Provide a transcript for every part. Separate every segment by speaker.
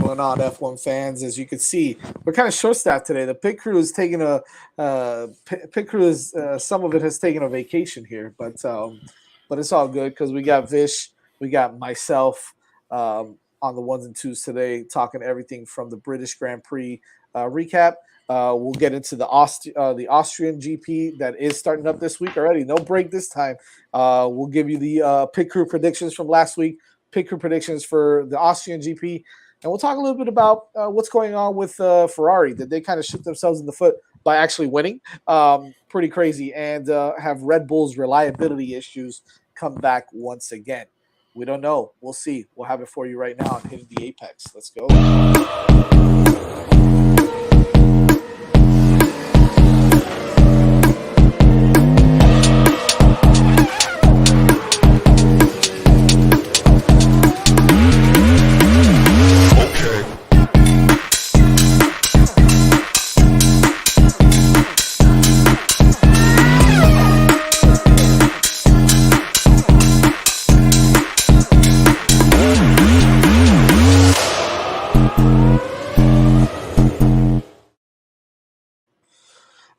Speaker 1: going on, F1 fans? As you can see, we're kind of short-staffed today. The pit crew is taking a some of it has taken a vacation here, but it's all good because we got Vish, we got myself on the ones and twos today, talking everything from the British Grand Prix recap. We'll get into the Austrian GP that is starting up this week already. No break this time. We'll give you the pit crew predictions from last week, pit crew predictions for the Austrian GP, and we'll talk a little bit about what's going on with Ferrari. Did they kind of shoot themselves in the foot by actually winning? Pretty crazy. And have Red Bull's reliability issues come back once again? We don't know. We'll see. We'll have it for you right now on Hitting the Apex. Let's go.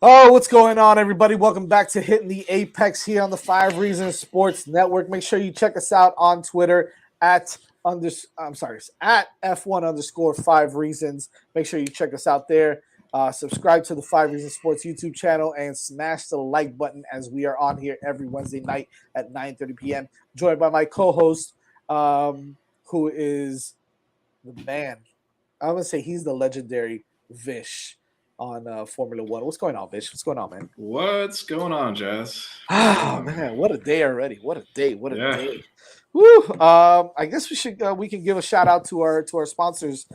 Speaker 1: Oh, what's going on, everybody? Welcome back to Hitting the Apex here on the 5 Reasons Sports Network. Make sure you check us out on Twitter at F1_5 Reasons. Make sure you check us out there. Subscribe to the 5 Reasons Sports YouTube channel and smash the like button as we are on here every Wednesday night at 9:30 p.m. Joined by my co-host, who is the man. I'm going to say he's the legendary Vish on Formula One. What's going on, Vish? What's going on, man?
Speaker 2: What's going on, Jazz?
Speaker 1: Oh, man, what a day already. What a day. What a day. Woo. I guess we can give a shout out to our sponsors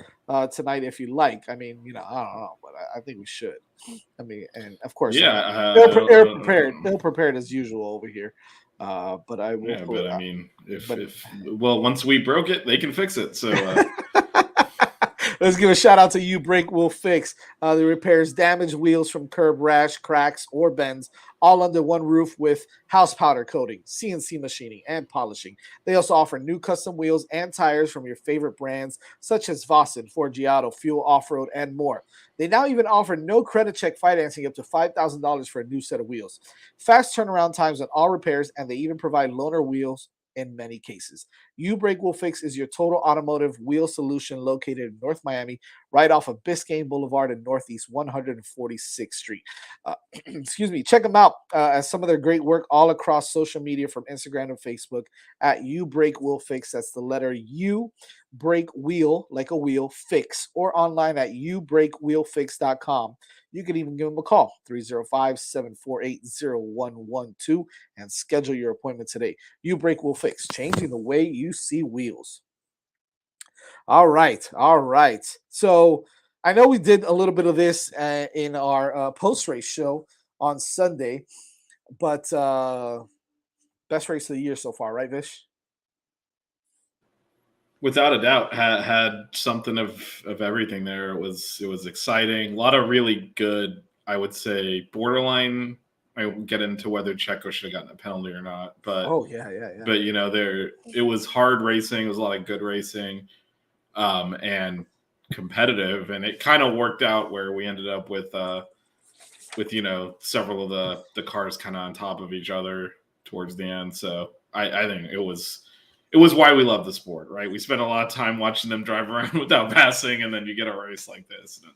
Speaker 1: tonight if you like. I mean, I don't know, but I think we should. I mean, and of course, they're prepared. They're prepared as usual over here. But I will.
Speaker 2: Yeah, but I mean, once we broke it, they can fix it. So.
Speaker 1: Let's give a shout out to You Brake Will Fix. They repairs damaged wheels from curb rash, cracks, or bends, all under one roof with house powder coating, CNC machining, and polishing. They also offer new custom wheels and tires from your favorite brands, such as Vossen, Forgiato, Fuel Off-Road, and more. They now even offer no credit check financing up to $5,000 for a new set of wheels. Fast turnaround times on all repairs, and they even provide loaner wheels in many cases. You Brake Will Fix is your total automotive wheel solution located in North Miami, right off of Biscayne Boulevard in Northeast 146th Street. Excuse me. Check them out as some of their great work all across social media from Instagram and Facebook at You Brake Will Fix. That's the letter U, brake wheel, like a wheel, fix, or online at youbrakewheelfix.com. You can even give them a call, 305-748-0112, and schedule your appointment today. You Brake Will Fix, changing the way you see wheels. All right. So I know we did a little bit of this in our post-race show on Sunday, but best race of the year so far, right, Vish?
Speaker 2: Without a doubt, had something of everything there. It was exciting. A lot of really good, I would say, borderline. I will get into whether Checo should have gotten a penalty or not. But But it was hard racing. It was a lot of good racing, and competitive. And it kind of worked out where we ended up with several of the cars kind of on top of each other towards the end. So I think it was why we love the sport, right? We spent a lot of time watching them drive around without passing, and then you get a race like this, and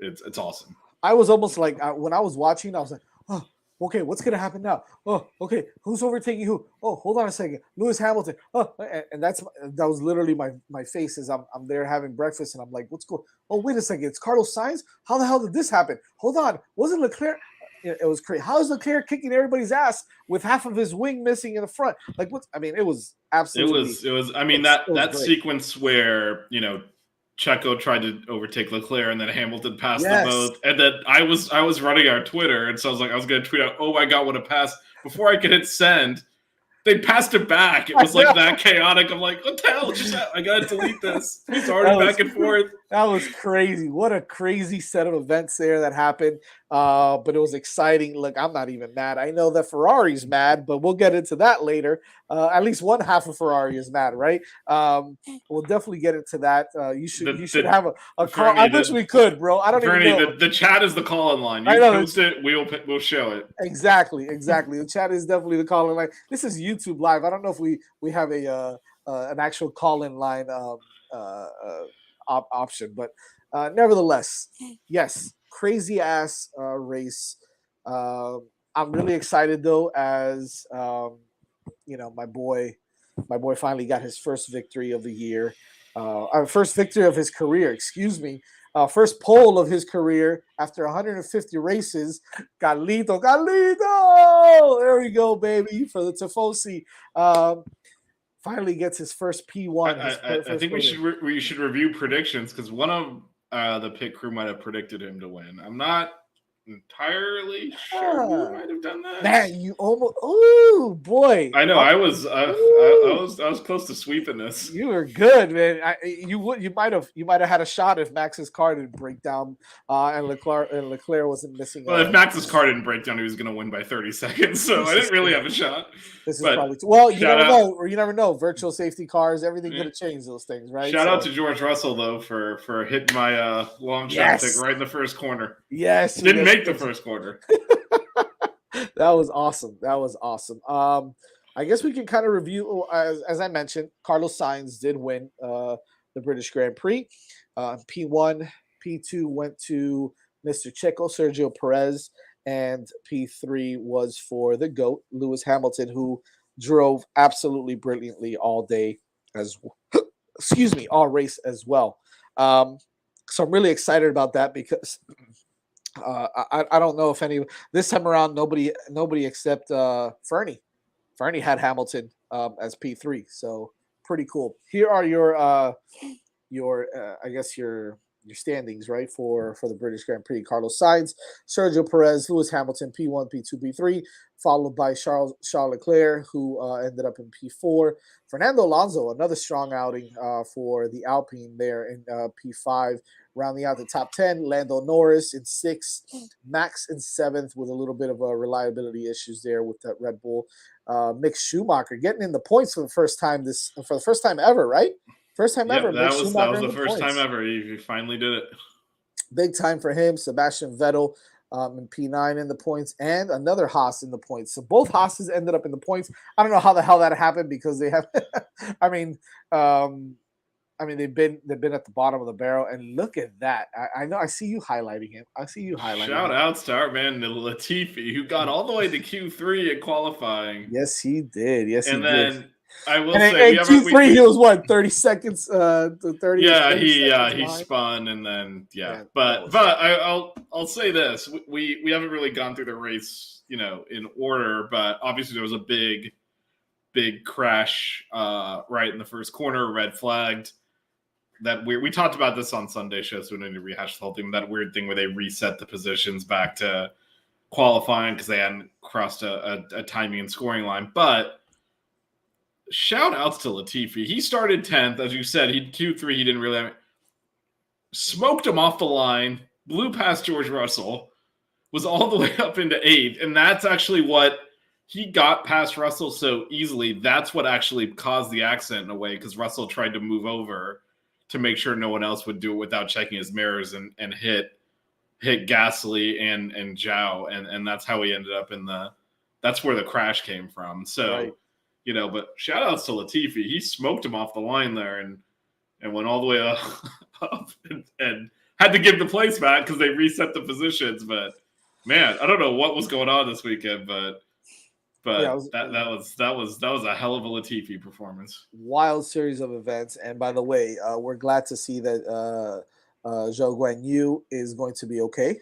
Speaker 2: it's awesome.
Speaker 1: I was almost like when I was watching, I was like, oh, okay, what's gonna happen now? Oh, okay, who's overtaking who? Oh, hold on a second, Lewis Hamilton. Oh, and that was literally my face as I'm there having breakfast, and I'm like, what's going? Oh, wait a second, it's Carlos Sainz. How the hell did this happen? Hold on, wasn't Leclerc? It was crazy. How is Leclerc kicking everybody's ass with half of his wing missing in the front? Like what? I mean, it was absolutely.
Speaker 2: It was. I mean, that sequence where Checo tried to overtake Leclerc and then Hamilton passed them both, and then I was running our Twitter, and so I was going to tweet out, "Oh my God, what a pass!" Before I could hit send, They passed it back. It was like that chaotic. I'm like, what the hell? I gotta delete this. He's already back and forth.
Speaker 1: That was crazy. What a crazy set of events there that happened. But it was exciting. Look, I'm not even mad. I know that Ferrari's mad, but we'll get into that later. At least one half of Ferrari is mad, right? We'll definitely get into that. You should have a call. I wish we could, bro. I don't even know.
Speaker 2: The chat is the call-in line. You post it, we'll show it.
Speaker 1: Exactly. The chat is definitely the call-in line. This is YouTube Live. I don't know if we have an actual call-in line option, but nevertheless, yes, crazy ass race. I'm really excited though, as my boy finally got his first victory of the year, first victory of his career, excuse me. First pole of his career after 150 races. Galito. There we go, baby, for the Tifosi. Finally gets his first P1.
Speaker 2: I think we should review predictions, because one of the pit crew might have predicted him to win. I'm not entirely sure who might have done that.
Speaker 1: Man, you almost. Oh boy!
Speaker 2: I know. I was close to sweeping this.
Speaker 1: You were good, man. You might have had a shot if Max's car didn't break down, and Leclerc wasn't missing.
Speaker 2: Well, if Max's car didn't break down, he was going to win by 30 seconds. So I didn't really have a shot.
Speaker 1: This is probably you never know. You never know. Virtual safety cars, everything could have changed those things, right?
Speaker 2: Shout out to George Russell though for hitting my long shot pick right in the first corner.
Speaker 1: Yes,
Speaker 2: didn't make the first quarter.
Speaker 1: That was awesome. I guess we can kind of review, as I mentioned, Carlos Sainz did win the British Grand Prix. P1, P2 went to Mr. Checo, Sergio Perez, and P3 was for the GOAT, Lewis Hamilton, who drove absolutely brilliantly all day all race as well. So I'm really excited about that, because I don't know if this time around nobody except Fernie. Fernie had Hamilton as P3, so pretty cool. Here are your I guess your standings, right, for the British Grand Prix. Carlos Sainz, Sergio Perez, Lewis Hamilton, P1, P2, P3, followed by Charles Leclerc, who ended up in P4. Fernando Alonso, another strong outing for the Alpine there in P5. Rounding out the top 10, Lando Norris in 6th, Max in 7th with a little bit of reliability issues there with that Red Bull. Mick Schumacher getting in the points for the first time ever, right? First time ever.
Speaker 2: That was the first time ever. He finally did it.
Speaker 1: Big time for him. Sebastian Vettel in P9 in the points, and another Haas in the points. So both Haas's ended up in the points. I don't know how the hell that happened, because they have they've been at the bottom of the barrel, and look at that. I know I see you highlighting him.
Speaker 2: Shout out to our man Latifi, who got all the way to Q3 in qualifying.
Speaker 1: Yes, he did.
Speaker 2: And then I will say,
Speaker 1: Q3 he was what, 30 seconds to 30.
Speaker 2: Yeah, he spun, and then but I'll say this: we haven't really gone through the race, in order, but obviously there was a big crash right in the first corner, red flagged. That we talked about this on Sunday show, so we don't need to rehash the whole thing. That weird thing where they reset the positions back to qualifying because they hadn't crossed a timing and scoring line. But shout outs to Latifi. He started 10th, as you said. Q3, he didn't really smoked him off the line, blew past George Russell, was all the way up into 8th, and that's actually what he got past Russell so easily. That's what actually caused the accident in a way, because Russell tried to move over to make sure no one else would do it without checking his mirrors, and hit Gasly and Zhao, and that's how he ended up that's where the crash came from. So,
Speaker 1: right.
Speaker 2: But shout outs to Latifi. He smoked him off the line there and went all the way up and had to give the place back because they reset the positions. But man, I don't know what was going on this weekend, but that was a hell of a Latifi performance.
Speaker 1: Wild series of events, and by the way, we're glad to see that Zhou Guanyu is going to be okay.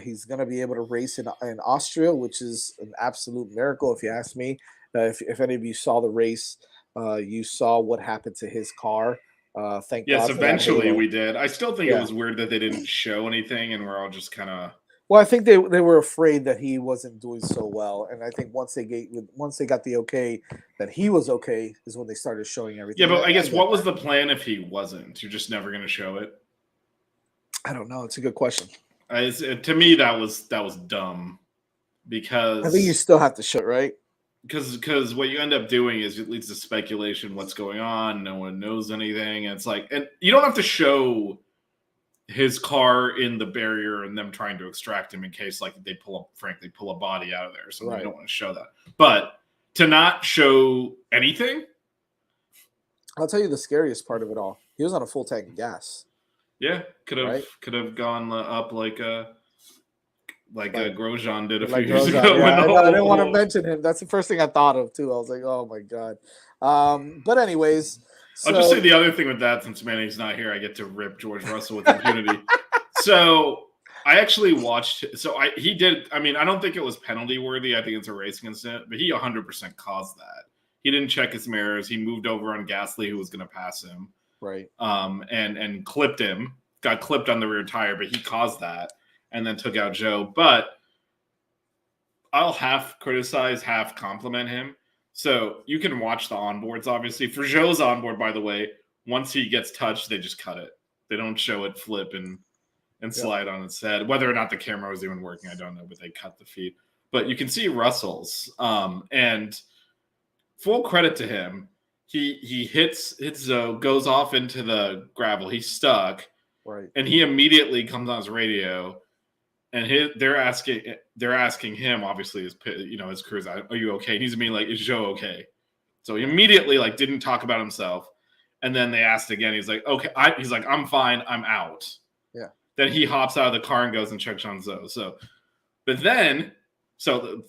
Speaker 1: He's going to be able to race in Austria, which is an absolute miracle, if you ask me. If any of you saw the race, you saw what happened to his car. Thank God.
Speaker 2: Yes, eventually we did. I still think it was weird that they didn't show anything, and we're all just kind of
Speaker 1: Well, I think they were afraid that he wasn't doing so well, and I think once they got the okay that he was okay is when they started showing
Speaker 2: Yeah,
Speaker 1: everything.
Speaker 2: but I
Speaker 1: I
Speaker 2: guess
Speaker 1: get
Speaker 2: what was
Speaker 1: that.
Speaker 2: the plan if he wasn't? You're just never going to show it.
Speaker 1: I don't know. It's a good question.
Speaker 2: To me, that was dumb
Speaker 1: I think you
Speaker 2: because
Speaker 1: still have to show it, right?
Speaker 2: because what you end up doing is it leads to speculation. What's going on? No one knows anything. And it's like, and you don't have to show his car in the barrier and them trying to extract him in case like they frankly pull a body out of there. So
Speaker 1: Right.
Speaker 2: you don't want to show that. But to not show anything,
Speaker 1: I'll tell you the scariest part of it all. He was on a full tank of gas.
Speaker 2: yeah, could
Speaker 1: Right.
Speaker 2: have gone up like Grosjean did a few
Speaker 1: Like
Speaker 2: years
Speaker 1: Grosjean,
Speaker 2: ago.
Speaker 1: yeah, I didn't want to mention him. That's the first thing I thought of too. I was like, oh my god. But anyways,
Speaker 2: I'll just say the other thing with that, since Manning's not here, I get to rip George Russell with impunity. So I actually watched. So he did. I mean, I don't think it was penalty worthy. I think it's a racing incident, but he 100% caused that. He didn't check his mirrors. He moved over on Gasly, who was going to pass him.
Speaker 1: Right.
Speaker 2: And clipped him. Got clipped on the rear tire, but he caused that, and then took out Joe. But I'll half criticize, half compliment him. So you can watch the onboards, obviously. For Joe's onboard, by the way, once he gets touched, they just cut it. They don't show it flip and slide on its head. Whether or not the camera was even working, I don't know, but they cut the feed. But you can see Russell's. And full credit to him. He hits Zoe, goes off into the gravel. He's stuck.
Speaker 1: Right.
Speaker 2: And he immediately comes on his radio. And they're asking him, obviously, his crew's, are you okay? And he's immediately like, is Joe okay? So he immediately didn't talk about himself. And then they asked again. He's like, okay. He's like, I'm fine. I'm out.
Speaker 1: Yeah.
Speaker 2: Then he hops out of the car and goes and checks on Zoe. So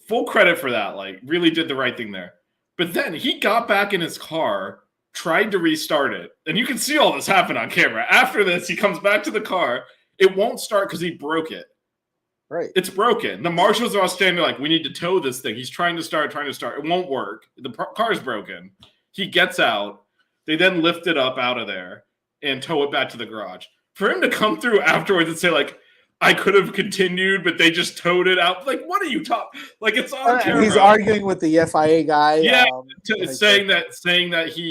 Speaker 2: full credit for that. Really did the right thing there. But then he got back in his car, tried to restart it. And you can see all this happen on camera. After this, he comes back to the car. It won't start because he broke it.
Speaker 1: Right.
Speaker 2: It's broken. The marshals are all standing like, we need to tow this thing. He's trying to start. It won't work. The car's broken. He gets out. They then lift it up out of there and tow it back to the garage. For him to come through afterwards and say, I could have continued, but they just towed it out. What are you talking? It's on camera.
Speaker 1: He's arguing with the FIA guy.
Speaker 2: Yeah, saying that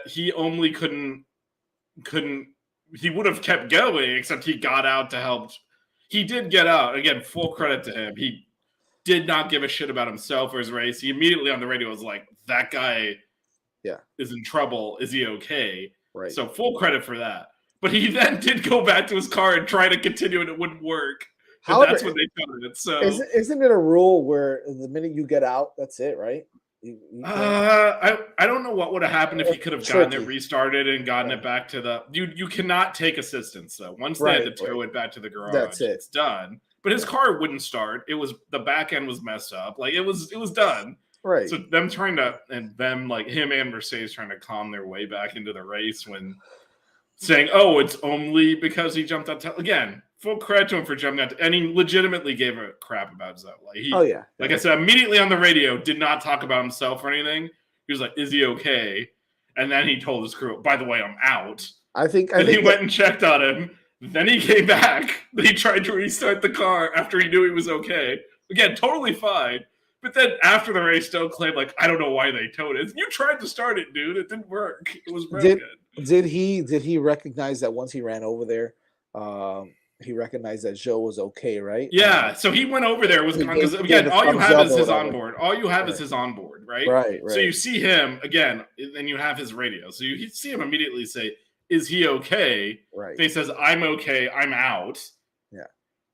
Speaker 2: he only couldn't. He would have kept going, except he got out to help. He did get out. Again, full credit to him. He did not give a shit about himself or his race. He immediately on the radio was like, that guy is in trouble. Is he okay?
Speaker 1: Right.
Speaker 2: So full credit for that. But he then did go back to his car and try to continue, and it wouldn't work. However, that's when they covered it. So
Speaker 1: isn't it a rule where the minute you get out, that's it, right?
Speaker 2: I don't know what would have happened if he could have gotten it restarted and gotten it back to the. You cannot take assistance though. Once they had to tow it back to the garage,
Speaker 1: that's it.
Speaker 2: It's done. But his car wouldn't start. It was the back end was messed up. It was done.
Speaker 1: Right.
Speaker 2: So them him and Mercedes trying to calm their way back into the race when saying, "Oh, it's only because he jumped out." Again, full credit to him for jumping out, and he legitimately gave a crap about Zoe. I said, immediately on the radio, did not talk about himself or anything. He was like, "Is he okay?" And then he told his crew, "By the way, I'm out."
Speaker 1: I think
Speaker 2: he went and checked on him. Then he came back. He tried to restart the car after he knew he was okay. Again, totally fine. But then after the race, still claimed, I don't know why they towed it. You tried to start it, dude. It didn't work. It was broken.
Speaker 1: Did he recognize that once he ran over there, he recognized that Joe was okay, right?
Speaker 2: Yeah. So he went over there. Because again, all you have is his onboard. All you have is his onboard, right?
Speaker 1: Right.
Speaker 2: So you see him again, and you have his radio. So you see him immediately say, "Is he okay?"
Speaker 1: Right.
Speaker 2: He says, "I'm okay. I'm out."
Speaker 1: Yeah.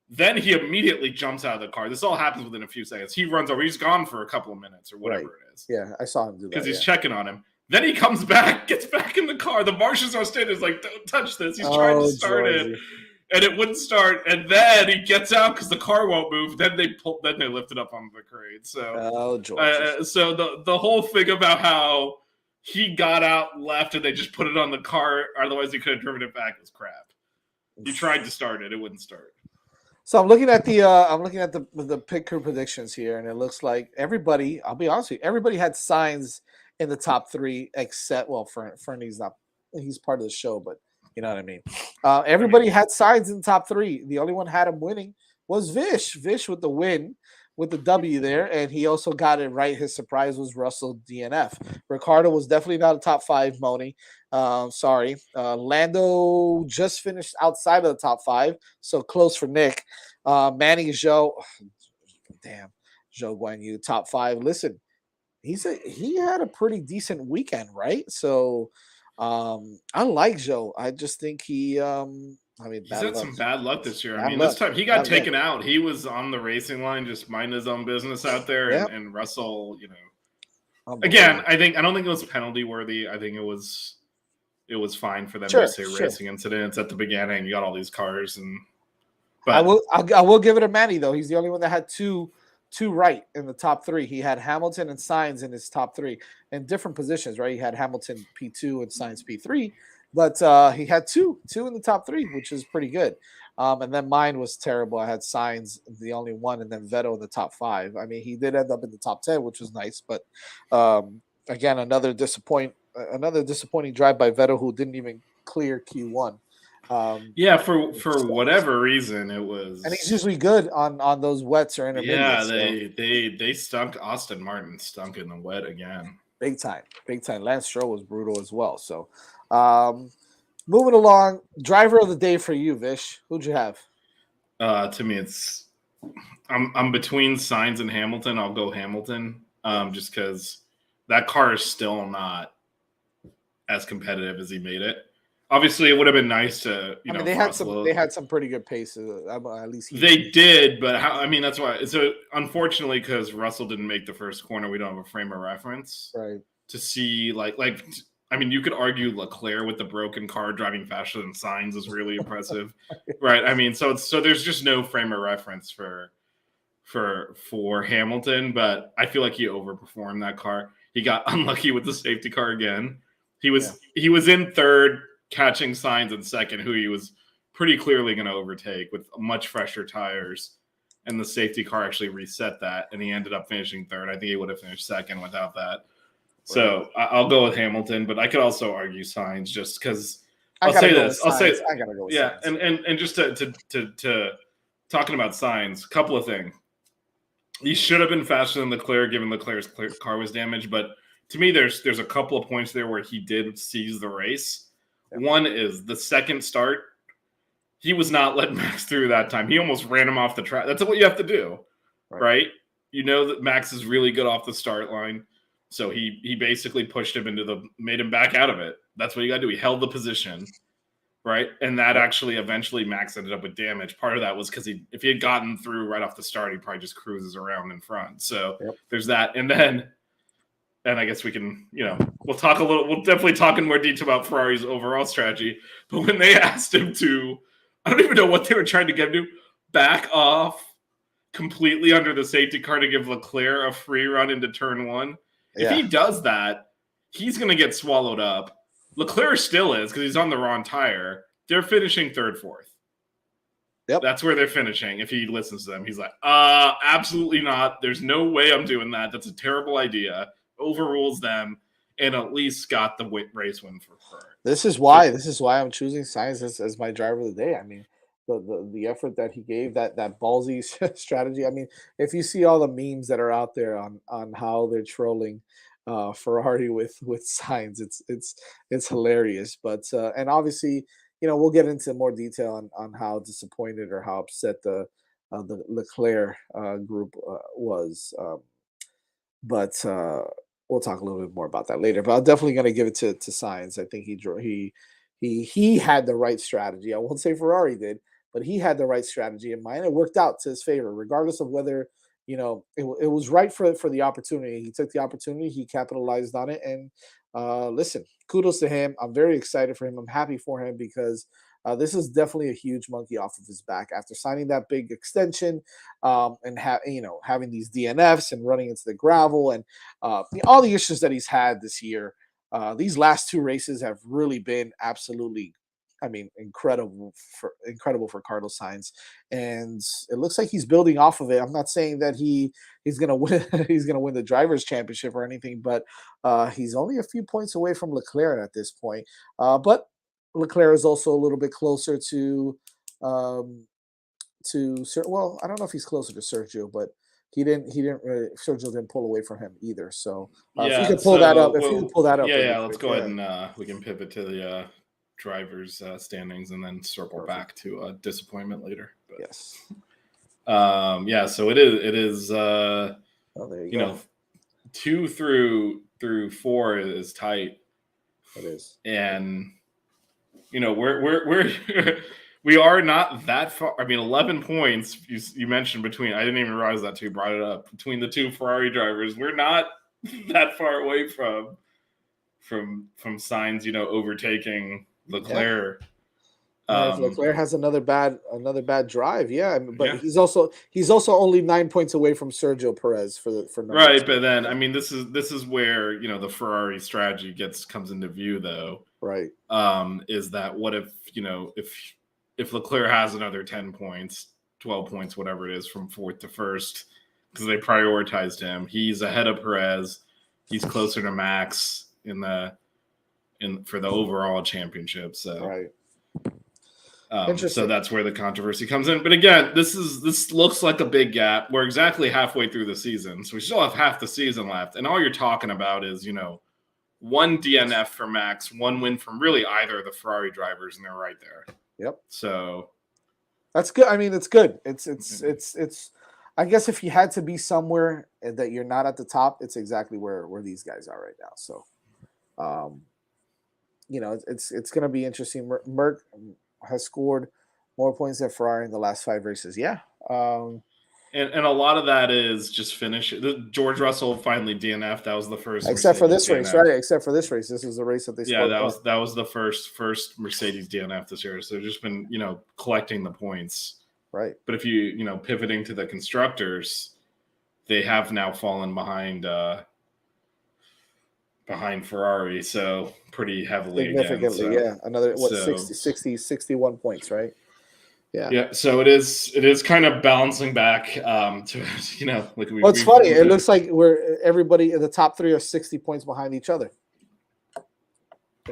Speaker 2: Then he immediately jumps out of the car. This all happens within a few seconds. He runs over. He's gone for a couple of minutes or whatever it is.
Speaker 1: Yeah, I saw him do that.
Speaker 2: Because he's checking on him. Then he comes back, gets back in the car. The marshals are standing there, don't touch this. He's trying to start it, and it wouldn't start. And then he gets out because the car won't move. Then they lift it up on the crate. So, so the whole thing about how he got out, left, and they just put it on the car, otherwise he could have driven it back, was crap. He tried to start it, it wouldn't start.
Speaker 1: So I'm looking at the pit crew predictions here, and it looks like everybody. I'll be honest with you, everybody had Sainz in the top three, except Fernie's not. He's part of the show, but You know what I mean? Everybody had Sainz in the top three. The only one had him winning was Vish. Vish with the win, with the W there, and he also got it right. His surprise was Russell DNF. Ricardo was definitely not a top five, Moni. Sorry. Lando just finished outside of the top five, so close for Nick. Manny Zhou, damn, Zhou Guan Yu, top five. Listen, he had a pretty decent weekend, right? So I like Joe. I just think I mean
Speaker 2: He's
Speaker 1: bad
Speaker 2: had
Speaker 1: luck.
Speaker 2: some bad luck this year. I
Speaker 1: Bad
Speaker 2: mean, this
Speaker 1: luck.
Speaker 2: time he got
Speaker 1: Bad luck.
Speaker 2: taken out. He was on the racing line, just minding his own business out there,
Speaker 1: Yeah.
Speaker 2: and Russell, again, I don't think it was penalty worthy. I think it was fine for them to say racing incidents at the beginning. You got all these cars,
Speaker 1: but I will give it to Manny though. He's the only one that had two right in the top three. He had Hamilton and Sainz in his top three in different positions, right? He had Hamilton P2 and Sainz P3, but he had two in the top three, which is pretty good. And then mine was terrible. I had Sainz, the only one, and then Vettel in the top five. I mean, he did end up in the top 10, which was nice, but again, another disappointing drive by Vettel, who didn't even clear Q1.
Speaker 2: For whatever reason, it was,
Speaker 1: and he's usually good on those wets or intermediates.
Speaker 2: Yeah, they stunk. Austin Martin stunk in the wet again,
Speaker 1: big time. Lance Stroll was brutal as well. So, moving along, driver of the day for you, Vish. Who'd you have?
Speaker 2: To me, I'm between Sainz and Hamilton. I'll go Hamilton, just because that car is still not as competitive as he made it. Obviously, it would have been nice to,
Speaker 1: they had some pretty good paces. At least
Speaker 2: they did, but that's why. So unfortunately, because Russell didn't make the first corner, we don't have a frame of reference,
Speaker 1: right?
Speaker 2: To see you could argue Leclerc with the broken car driving faster than Sainz is really impressive, right? So there's just no frame of reference for Hamilton, but I feel like he overperformed that car. He got unlucky with the safety car again. He was in third, catching Sainz in second, who he was pretty clearly going to overtake with much fresher tires, and the safety car actually reset that, and he ended up finishing third. I think he would have finished second without that. Right. So I'll go with Hamilton, but I could also argue Sainz just because I'll say this. I gotta go with Sainz. And just to talking about Sainz, a couple of things. He should have been faster than Leclerc, given Leclerc's car was damaged, but to me, there's a couple of points there where he did seize the race. One is the second start. He was not letting Max through that time. He almost ran him off the track. That's what you have to do, right? You know that Max is really good off the start line. So he basically pushed him made him back out of it. That's what you got to do. He held the position, right? And that actually eventually Max ended up with damage. Part of that was because if he had gotten through right off the start, he probably just cruises around in front. So there's that. And I guess we can, we'll definitely talk in more detail about Ferrari's overall strategy. But when they asked him to, I don't even know what they were trying to get him to, back off completely under the safety car to give Leclerc a free run into turn one. If he does that, he's going to get swallowed up. Leclerc still is because he's on the wrong tire. They're finishing third, fourth.
Speaker 1: Yep.
Speaker 2: That's where they're finishing. If he listens to them, he's like, absolutely not. There's no way I'm doing that. That's a terrible idea. Overrules them and at least got the race win for Ferrari.
Speaker 1: This is why I'm choosing Sainz as my driver of the day. I mean, the effort that he gave, that ballsy strategy. I mean, if you see all the memes that are out there on how they're trolling Ferrari with Sainz, it's hilarious. But and obviously, we'll get into more detail on how disappointed or how upset the Leclerc group was. But we'll talk a little bit more about that later. But I'm definitely going to give it to Sainz. I think he had the right strategy. I won't say Ferrari did, but he had the right strategy in mind. It worked out to his favor, regardless of whether it was right for the opportunity. He took the opportunity. He capitalized on it. And listen, kudos to him. I'm very excited for him. I'm happy for him because this is definitely a huge monkey off of his back after signing that big extension and having these DNFs and running into the gravel and all the issues that he's had this year. These last two races have really been absolutely, incredible for Carlos Sainz, and it looks like he's building off of it. I'm not saying that he's gonna win he's gonna win the drivers' championship or anything, but he's only a few points away from Leclerc at this point. But Leclerc is also a little bit closer um, well, I don't know if he's closer to Sergio, but Sergio didn't pull away from him either. So if you
Speaker 2: Yeah.
Speaker 1: could pull that up,
Speaker 2: So
Speaker 1: really
Speaker 2: let's
Speaker 1: quick,
Speaker 2: go ahead and we can pivot to the drivers' standings and then circle
Speaker 1: perfect.
Speaker 2: back to disappointment later. But,
Speaker 1: Yes.
Speaker 2: yeah. So it is.
Speaker 1: Oh, there you go.
Speaker 2: 2 through 4 is tight.
Speaker 1: It is.
Speaker 2: And we're we are not that far. I mean, 11 points you mentioned between. I didn't even realize that too. Brought it up between the two Ferrari drivers. We're not that far away from Sainz, overtaking Leclerc.
Speaker 1: Yeah. If Leclerc has another bad drive, but
Speaker 2: yeah.
Speaker 1: he's also only 9 points away from Sergio Perez for number
Speaker 2: right.
Speaker 1: 2.
Speaker 2: But then, I mean, this is where the Ferrari strategy comes into view, though.
Speaker 1: Right.
Speaker 2: Is that what if if Leclerc has another 10 points, 12 points, whatever it is, from 4th to 1st, because they prioritized him, he's ahead of Perez, he's closer to Max for the overall championship. So
Speaker 1: right.
Speaker 2: So that's where the controversy comes in. But again, this looks like a big gap. We're exactly halfway through the season, so we still have half the season left. And all you're talking about is, one DNF for Max, one win from really either of the Ferrari drivers, and they're right there.
Speaker 1: Yep.
Speaker 2: So
Speaker 1: that's good. I mean, it's good. It's. I guess if you had to be somewhere that you're not at the top, it's exactly where these guys are right now. So, it's going to be interesting. Merck has scored more points than Ferrari in the last 5 races. Yeah.
Speaker 2: And a lot of that is just finish. George Russell finally DNF. That was the first.
Speaker 1: Except for this
Speaker 2: DNF.
Speaker 1: race, right? Except for this race. This is the race that they.
Speaker 2: Yeah, that was the first Mercedes DNF this year. So they've just been collecting the points.
Speaker 1: Right.
Speaker 2: But if you pivoting to the constructors, they have now fallen behind Ferrari, so pretty heavily
Speaker 1: significantly.
Speaker 2: Again,
Speaker 1: yeah, another 61 points, right?
Speaker 2: Yeah. So it is kind of balancing back to like we.
Speaker 1: Well, it's funny. It looks like everybody in the top 3 are 60 points behind each other.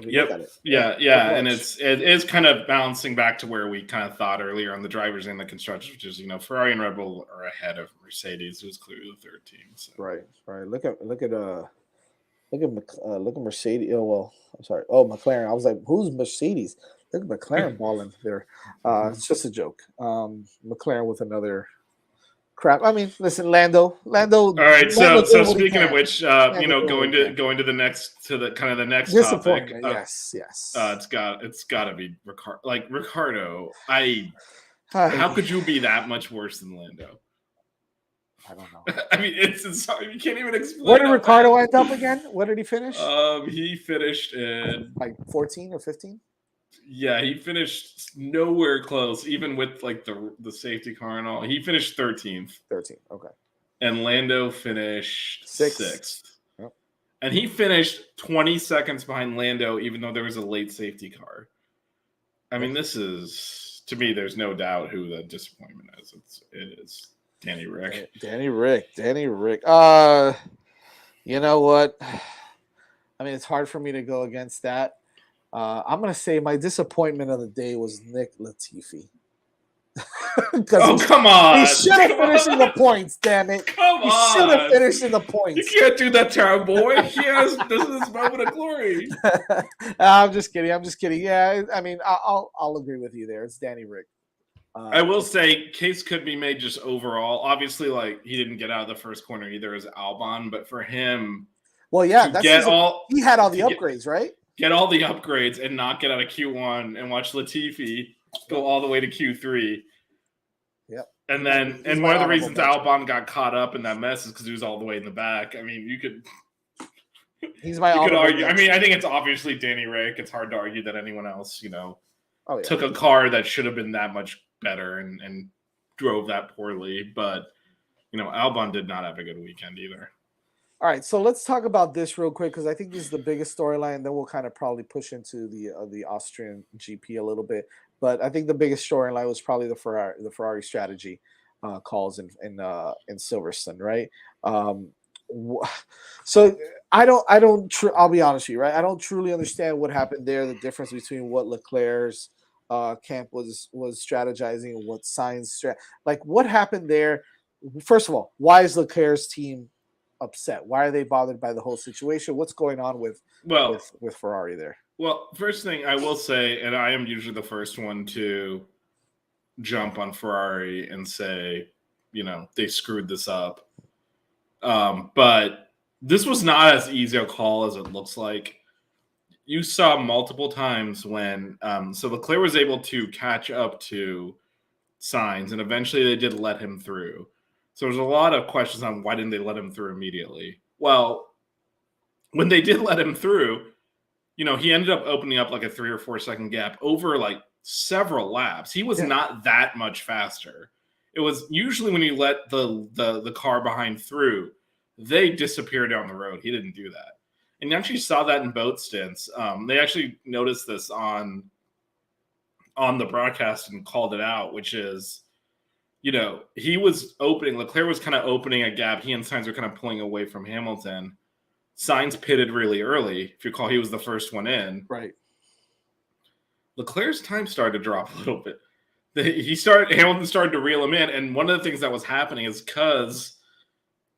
Speaker 2: Yep. Yeah. And it is kind of balancing back to where we kind of thought earlier on the drivers and the constructors, which is Ferrari and Red Bull are ahead of Mercedes, who's clearly the third team. So.
Speaker 1: Right. Look at Mercedes. Oh well, I'm sorry. Oh, McLaren. I was like, who's Mercedes? Look at McLaren balling there. It's just a joke. McLaren with another crap. I mean, listen, Lando.
Speaker 2: All right. So speaking of which, going to the next topic.
Speaker 1: Yes.
Speaker 2: It's got to be Ricardo. Like Ricardo, how could you be that much worse than Lando?
Speaker 1: I don't know.
Speaker 2: I mean, it's you can't even explain.
Speaker 1: Where did Ricardo end up again? Where did he finish?
Speaker 2: He finished in
Speaker 1: like 14 or 15.
Speaker 2: Yeah, he finished nowhere close, even with like the safety car and all. He finished 13th.
Speaker 1: 13th, okay.
Speaker 2: And Lando finished 6th.
Speaker 1: Yep.
Speaker 2: And he finished 20 seconds behind Lando, even though there was a late safety car. I mean, this is, to me, there's no doubt who the disappointment is. It is Danny Rick.
Speaker 1: Danny Rick. You know what? I mean, it's hard for me to go against that. I'm going to say my disappointment of the day was Nick Latifi.
Speaker 2: Come on.
Speaker 1: He should have finished in the points, damn it. He should have finished in the points.
Speaker 2: You can't do that to our boy. This is his moment of glory.
Speaker 1: I'm just kidding. Yeah, I mean, I'll agree with you there. It's Danny Rick.
Speaker 2: I will say, case could be made just overall. Obviously, like, he didn't get out of the first corner either as Albon, but for him,
Speaker 1: well, yeah, he had all the upgrades, right?
Speaker 2: Get all the upgrades and not get out of Q1 and watch Latifi go all the way to Q3.
Speaker 1: Yep.
Speaker 2: And then, and one of the reasons Albon got caught up in that mess is because he was all the way in the back. I mean, you could argue. I mean, I think it's obviously Danny Rick. It's hard to argue that anyone else, took a car that should have been that much better and drove that poorly. But, Albon did not have a good weekend either.
Speaker 1: All right, so let's talk about this real quick because I think this is the biggest storyline. And then we'll kind of probably push into the Austrian GP a little bit. But I think the biggest storyline was probably the Ferrari strategy calls in Silverstone, right? So I'll be honest with you, right? I don't truly understand what happened there. The difference between what Leclerc's camp was strategizing and what like what happened there. First of all, why is Leclerc's team upset? Why are they bothered by the whole situation? What's going on with
Speaker 2: Well,
Speaker 1: Ferrari there?
Speaker 2: first thing I will say, and I am usually the first one to jump on Ferrari and say, they screwed this up. But this was not as easy a call as it looks like. You saw multiple times when so Leclerc was able to catch up to Sainz, and eventually they did let him through. So there's a lot of questions on why didn't they let him through immediately. Well, when they did let him through, he ended up opening up like a 3 or 4 second gap over like several laps. He was not that much faster. It was usually when you let the car behind through, they disappear down the road. He didn't do that. And you actually saw that in both stints. They actually noticed this on the broadcast and called it out, which is, he was opening, Leclerc was kind of opening a gap. He and Sainz were kind of pulling away from Hamilton. Sainz pitted really early. If you recall, he was the first one in.
Speaker 1: Right.
Speaker 2: Leclerc's time started to drop a little bit. Hamilton started to reel him in. And one of the things that was happening is because,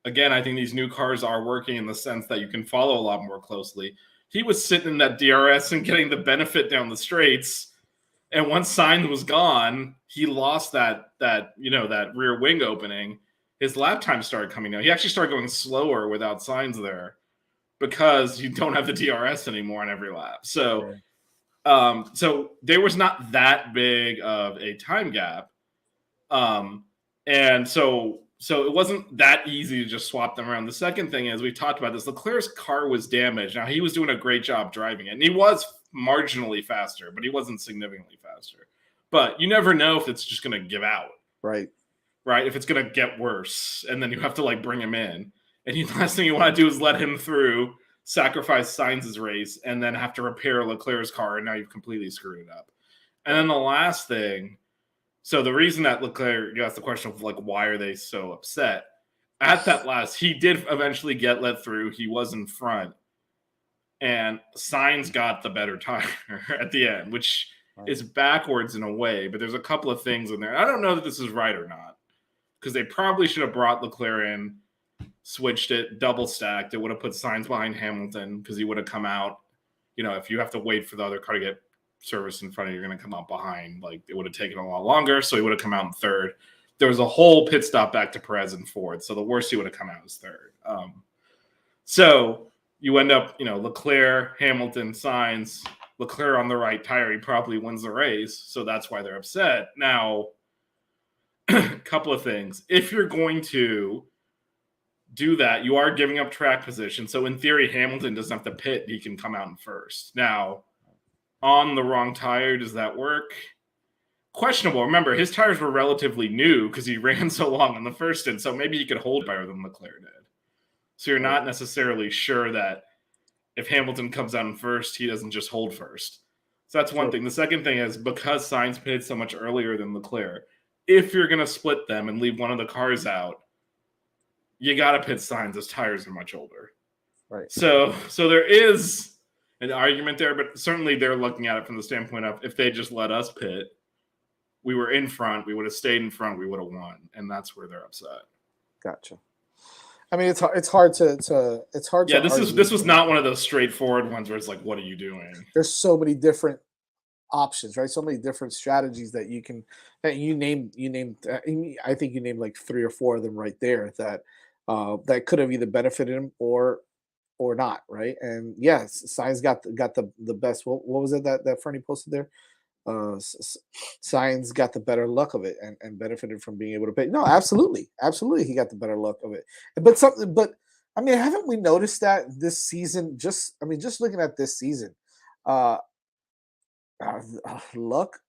Speaker 2: again, I think these new cars are working in the sense that you can follow a lot more closely. He was sitting in that DRS and getting the benefit down the straights. And once Sainz was gone, he lost that rear wing opening. His lap time started coming down. He actually started going slower without Sainz there because you don't have the DRS anymore on every lap. So, so there was not that big of a time gap. And so it wasn't that easy to just swap them around. The second thing is, we talked about this, Leclerc's car was damaged. Now, he was doing a great job driving it, and he was marginally faster, but he wasn't significantly faster. But you never know if it's just going to give out.
Speaker 1: Right.
Speaker 2: If it's going to get worse, and then you have to like bring him in. And the last thing you want to do is let him through, sacrifice Sainz's race, and then have to repair Leclerc's car, and now you've completely screwed it up. And then the last thing, so the reason that Leclerc, you asked the question of like, why are they so upset? At that last, he did eventually get let through. He was in front. And Sainz got the better tire at the end, which is backwards in a way. But there's a couple of things in there. I don't know that this is right or not, because they probably should have brought Leclerc in, switched it, double stacked. It would have put Sainz behind Hamilton because he would have come out. If you have to wait for the other car to get service in front of you, you're going to come out behind. Like, it would have taken a lot longer, so he would have come out in third. There was a whole pit stop back to Perez in fourth, so the worst he would have come out is third. So you end up, Leclerc, Hamilton, Sainz, Leclerc on the right tire, he probably wins the race, so that's why they're upset. Now, a couple of things. If you're going to do that, you are giving up track position, so in theory, Hamilton doesn't have to pit, he can come out in first. Now, on the wrong tire, does that work? Questionable. Remember, his tires were relatively new because he ran so long in the first stint, so maybe he could hold better than Leclerc did. So you're not necessarily sure that if Hamilton comes out in first, he doesn't just hold first. So that's one thing. The second thing is, because Sainz pitted so much earlier than Leclerc, if you're going to split them and leave one of the cars out, you got to pit Sainz. His tires are much older.
Speaker 1: Right.
Speaker 2: So there is an argument there, but certainly they're looking at it from the standpoint of, if they just let us pit, we were in front, we would have stayed in front, we would have won, and that's where they're upset.
Speaker 1: Gotcha. I mean, it's hard to.
Speaker 2: Yeah, this was not one of those straightforward ones where it's like, what are you doing?
Speaker 1: There's so many different options, right? So many different strategies that you can you named. I think you named like 3 or 4 of them right there that could have either benefited him or not, right? And yes, Sainz got the best. What was it that Fernie posted there? Sainz got the better luck of it and benefited from being able to pay. No, absolutely, he got the better luck of it. But I mean, haven't we noticed that this season? Just looking at this season, luck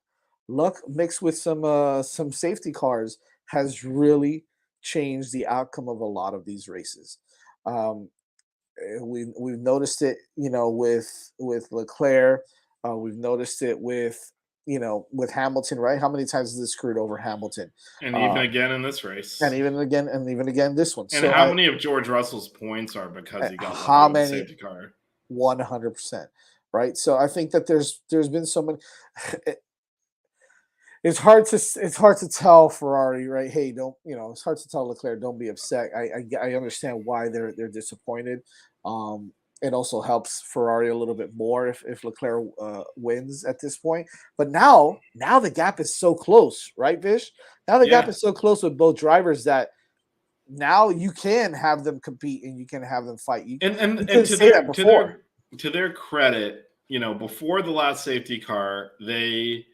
Speaker 1: mixed with some safety cars has really changed the outcome of a lot of these races. We've noticed it, with Leclerc. We've noticed it with with Hamilton, right? How many times has this screwed over Hamilton?
Speaker 2: And even again in this race.
Speaker 1: And even again this one.
Speaker 2: And
Speaker 1: So
Speaker 2: how many of George Russell's points are because he got
Speaker 1: how
Speaker 2: lucky with the
Speaker 1: many?
Speaker 2: safety car?
Speaker 1: 100%, right? So I think that there's been so many. It's hard to tell Ferrari, right? Hey, don't it's hard to tell Leclerc, don't be upset. I understand why they're disappointed. It also helps Ferrari a little bit more if Leclerc wins at this point. But now the gap is so close, right, Vish? Now the gap is so close with both drivers that now you can have them compete and you can have them fight. You
Speaker 2: and to their credit, before the last safety car, they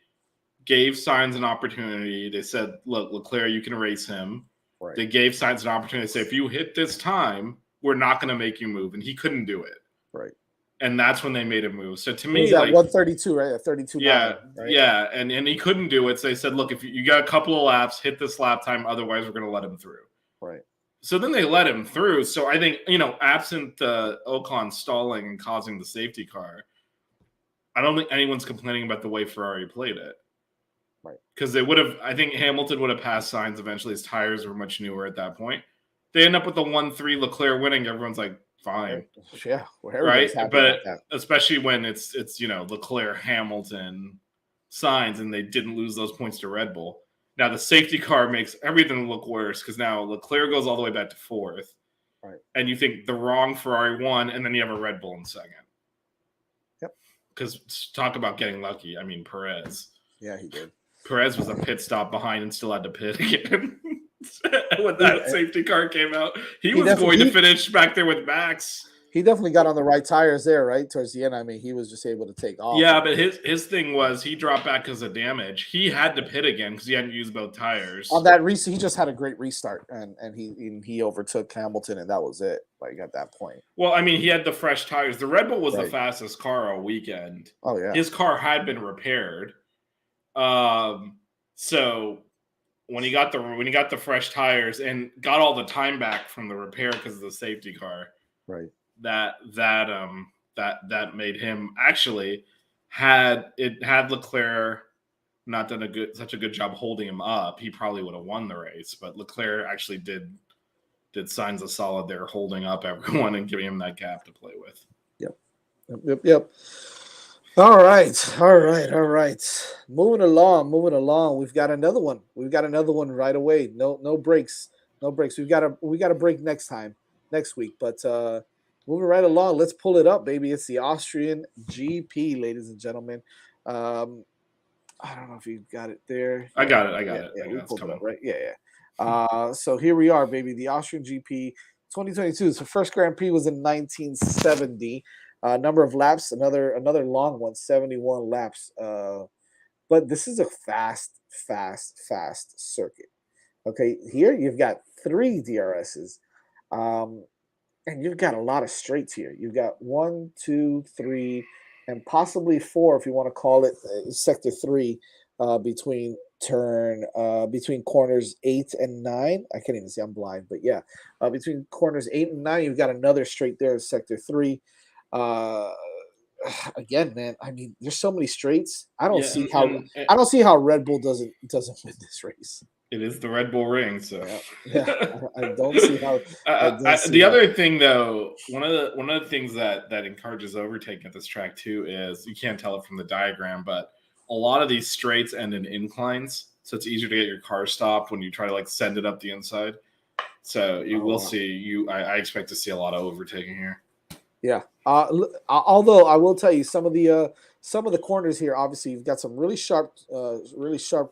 Speaker 2: gave Sainz an opportunity. They said, "Look, Leclerc, you can race him." Right. They gave Sainz an opportunity to say, "If you hit this time, we're not going to make you move," and he couldn't do it.
Speaker 1: Right.
Speaker 2: And that's when they made a move. So to me,
Speaker 1: was that 132, right? 32.
Speaker 2: Yeah,
Speaker 1: right?
Speaker 2: Yeah, and he couldn't do it. So they said, "Look, if you got a couple of laps, hit this lap time. Otherwise, we're going to let him through."
Speaker 1: Right.
Speaker 2: So then they let him through. So I think absent Ocon stalling and causing the safety car, I don't think anyone's complaining about the way Ferrari played it.
Speaker 1: Right.
Speaker 2: Because they would have, I think Hamilton would have passed Sainz eventually. His tires were much newer at that point. They end up with the 1-3 Leclerc winning. Everyone's like, fine.
Speaker 1: Yeah.
Speaker 2: Right. But especially when it's Leclerc, Hamilton, Sainz, and they didn't lose those points to Red Bull. Now the safety car makes everything look worse because now Leclerc goes all the way back to fourth.
Speaker 1: Right.
Speaker 2: And you think the wrong Ferrari won, and then you have a Red Bull in second.
Speaker 1: Yep.
Speaker 2: Because talk about getting lucky. I mean, Perez.
Speaker 1: Yeah, he did.
Speaker 2: Perez was a pit stop behind and still had to pit again. When that safety car came out, he was going to finish back there with Max.
Speaker 1: He definitely got on the right tires there, right? Towards the end, I mean, he was just able to take off.
Speaker 2: Yeah, but his thing was he dropped back because of damage. He had to pit again because he hadn't used both tires.
Speaker 1: On that restart, he just had a great restart, and he overtook Hamilton, and that was it. Like at that point.
Speaker 2: Well, I mean, he had the fresh tires. The Red Bull was the fastest car all weekend.
Speaker 1: Oh yeah,
Speaker 2: his car had been repaired. So when he got the fresh tires and got all the time back from the repair because of the safety car,
Speaker 1: right?
Speaker 2: That made him actually had Leclerc not done such a good job holding him up, he probably would have won the race. But Leclerc actually did Sainz a solid there, holding up everyone and giving him that gap to play with.
Speaker 1: Yep. All right. Moving along. We've got another one. Right away. No breaks. We've got a break next week. But moving right along, let's pull it up, baby. It's the Austrian GP, ladies and gentlemen. I don't know if you've got it there.
Speaker 2: I got it.
Speaker 1: Yeah, we pulled it up, right? Yeah. So here we are, baby. The Austrian GP 2022. So first Grand Prix was in 1970. Number of laps, another long one, 71 laps. But this is a fast circuit. Okay, here you've got 3 DRSs, and you've got a lot of straights here. You've got 1, 2, 3, and possibly 4 if you want to call it sector 3 between corners 8 and 9. I can't even see, I'm blind, but yeah, between corners 8 and 9, you've got another straight there in sector 3. Again, man, I mean, there's so many straights. I don't see how Red Bull doesn't win this race.
Speaker 2: It is the Red Bull ring, so
Speaker 1: I don't see how.
Speaker 2: The other thing, though, one of the things that encourages overtaking at this track too is you can't tell it from the diagram, but a lot of these straights end in inclines, so it's easier to get your car stopped when you try to send it up the inside. So you will see. I expect to see a lot of overtaking here.
Speaker 1: Yeah. Although I will tell you some of the corners here, obviously you've got some really sharp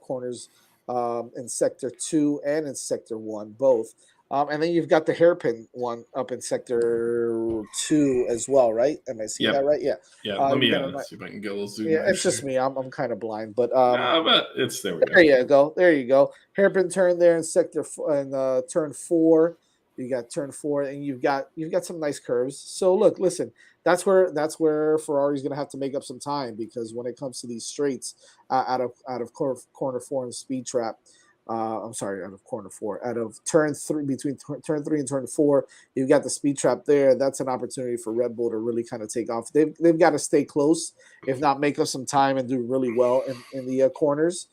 Speaker 1: corners in sector 2 and in sector 1, both. And then you've got the hairpin one up in sector 2 as well, right? Am I seeing that right? Yeah.
Speaker 2: Yeah. Let me see if I can get a little zoom.
Speaker 1: Yeah, it's just me. I'm kind of blind, but
Speaker 2: but it's there.
Speaker 1: There you go. Hairpin turn there in turn 4. You got turn 4, and you've got some nice curves. So listen, that's where Ferrari's going to have to make up some time, because when it comes to these straights out of corner 4 and speed trap, I'm sorry, out of corner 4, out of turn 3, between turn 3 and turn 4, you've got the speed trap there. That's an opportunity for Red Bull to really kind of take off. They've got to stay close, if not make up some time and do really well in the corners.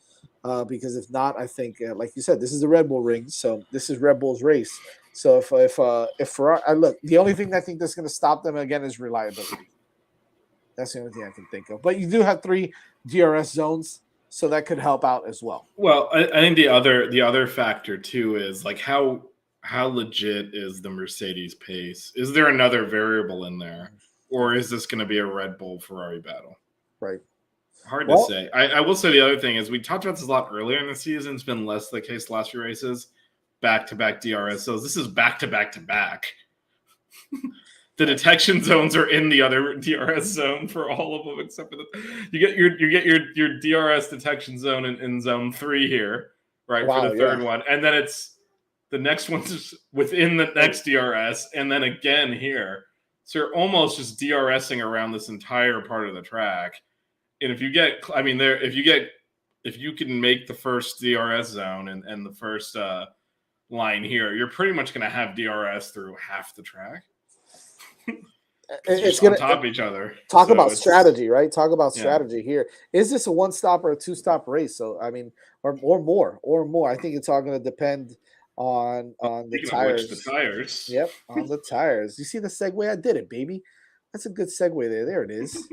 Speaker 1: Because if not, I think, like you said, this is the Red Bull ring, so this is Red Bull's race. So if Ferrari, look, the only thing I think that's going to stop them again is reliability. That's the only thing I can think of. But you do have 3 DRS zones, so that could help out as well.
Speaker 2: Well, I think the other factor too is like how legit is the Mercedes pace? Is there another variable in there, or is this going to be a Red Bull Ferrari battle?
Speaker 1: Right.
Speaker 2: Hard to say. I will say the other thing is we talked about this a lot earlier in the season. It's been less the case the last few races. Back-to-back DRS zones. This is back-to-back-to-back. The detection zones are in the other DRS zone for all of them, except for you get your DRS detection zone in zone 3 here, right? For the third one, and then it's the next one's within the next DRS, and then again here. So you're almost just DRSing around this entire part of the track. And if you get, I mean, if you can make the first DRS zone and the first line here, you're pretty much going to have DRS through half the track.
Speaker 1: It's going
Speaker 2: to top each other.
Speaker 1: Talk about strategy, right? Talk about strategy here. Is this a 1-stop or a 2-stop race? So I mean, or more. I think it's all going to depend on the tires.
Speaker 2: The tires.
Speaker 1: Yep, on the tires. You see the segue? I did it, baby. That's a good segue there. There it is.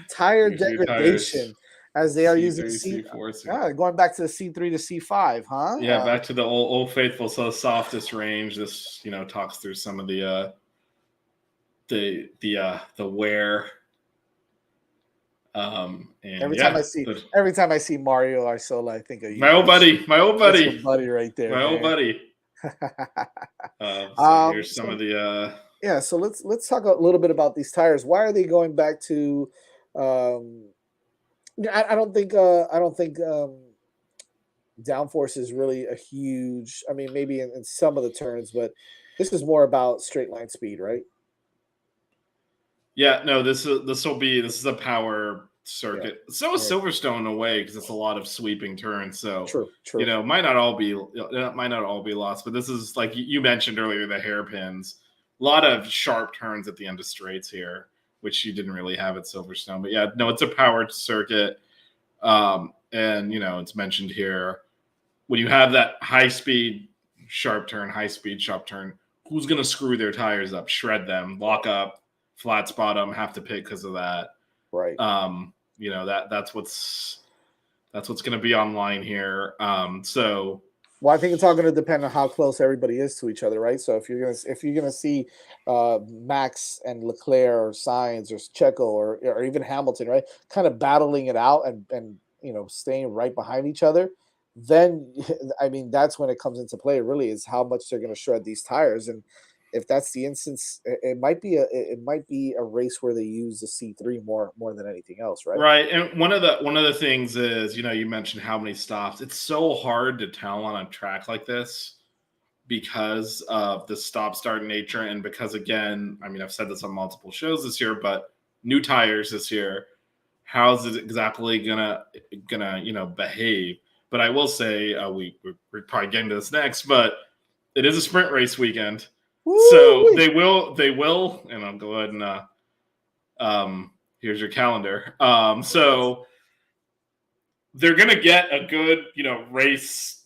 Speaker 1: Tire degradation, as they are
Speaker 2: C3,
Speaker 1: using C4. Going back to the C3 to C5, huh?
Speaker 2: Yeah, back to the old faithful, so softest range. This talks through some of the wear. And
Speaker 1: every time I see Mario Arsola, I think of you.
Speaker 2: My old buddy
Speaker 1: right there.
Speaker 2: My old buddy. So here's some of the.
Speaker 1: Yeah, so let's talk a little bit about these tires. Why are they going back to? I don't think downforce is really a huge. I mean, maybe in some of the turns, but this is more about straight line speed, right?
Speaker 2: Yeah, no. This is a power circuit. Yeah. So is Silverstone in a way because it's a lot of sweeping turns. So
Speaker 1: true.
Speaker 2: Might not all be lost. But this is like you mentioned earlier, the hairpins. A lot of sharp turns at the end of straights here, which you didn't really have at Silverstone. But yeah, no, it's a powered circuit. And, it's mentioned here, when you have that high-speed, sharp turn, high-speed, sharp turn, who's going to screw their tires up, shred them, lock up, flat spot them, have to pit because of that.
Speaker 1: Right.
Speaker 2: That's what's going to be online here.
Speaker 1: Well, I think it's all going to depend on how close everybody is to each other, right? So if you're gonna see Max and Leclerc or Sainz or Checo or even Hamilton, right, kind of battling it out and staying right behind each other, then I mean that's when it comes into play. Really, is how much they're going to shred these tires, and if that's the instance, it might be a race where they use the C3 more than anything else, right?
Speaker 2: Right. And one of the things is, you mentioned how many stops. It's so hard to tell on a track like this because of the stop-start nature, and because again, I mean, I've said this on multiple shows this year, but new tires this year, how's it exactly gonna behave? But I will say we're probably getting to this next, but it is a sprint race weekend. So they will, and I'll go ahead and here's your calendar. So they're gonna get a good, race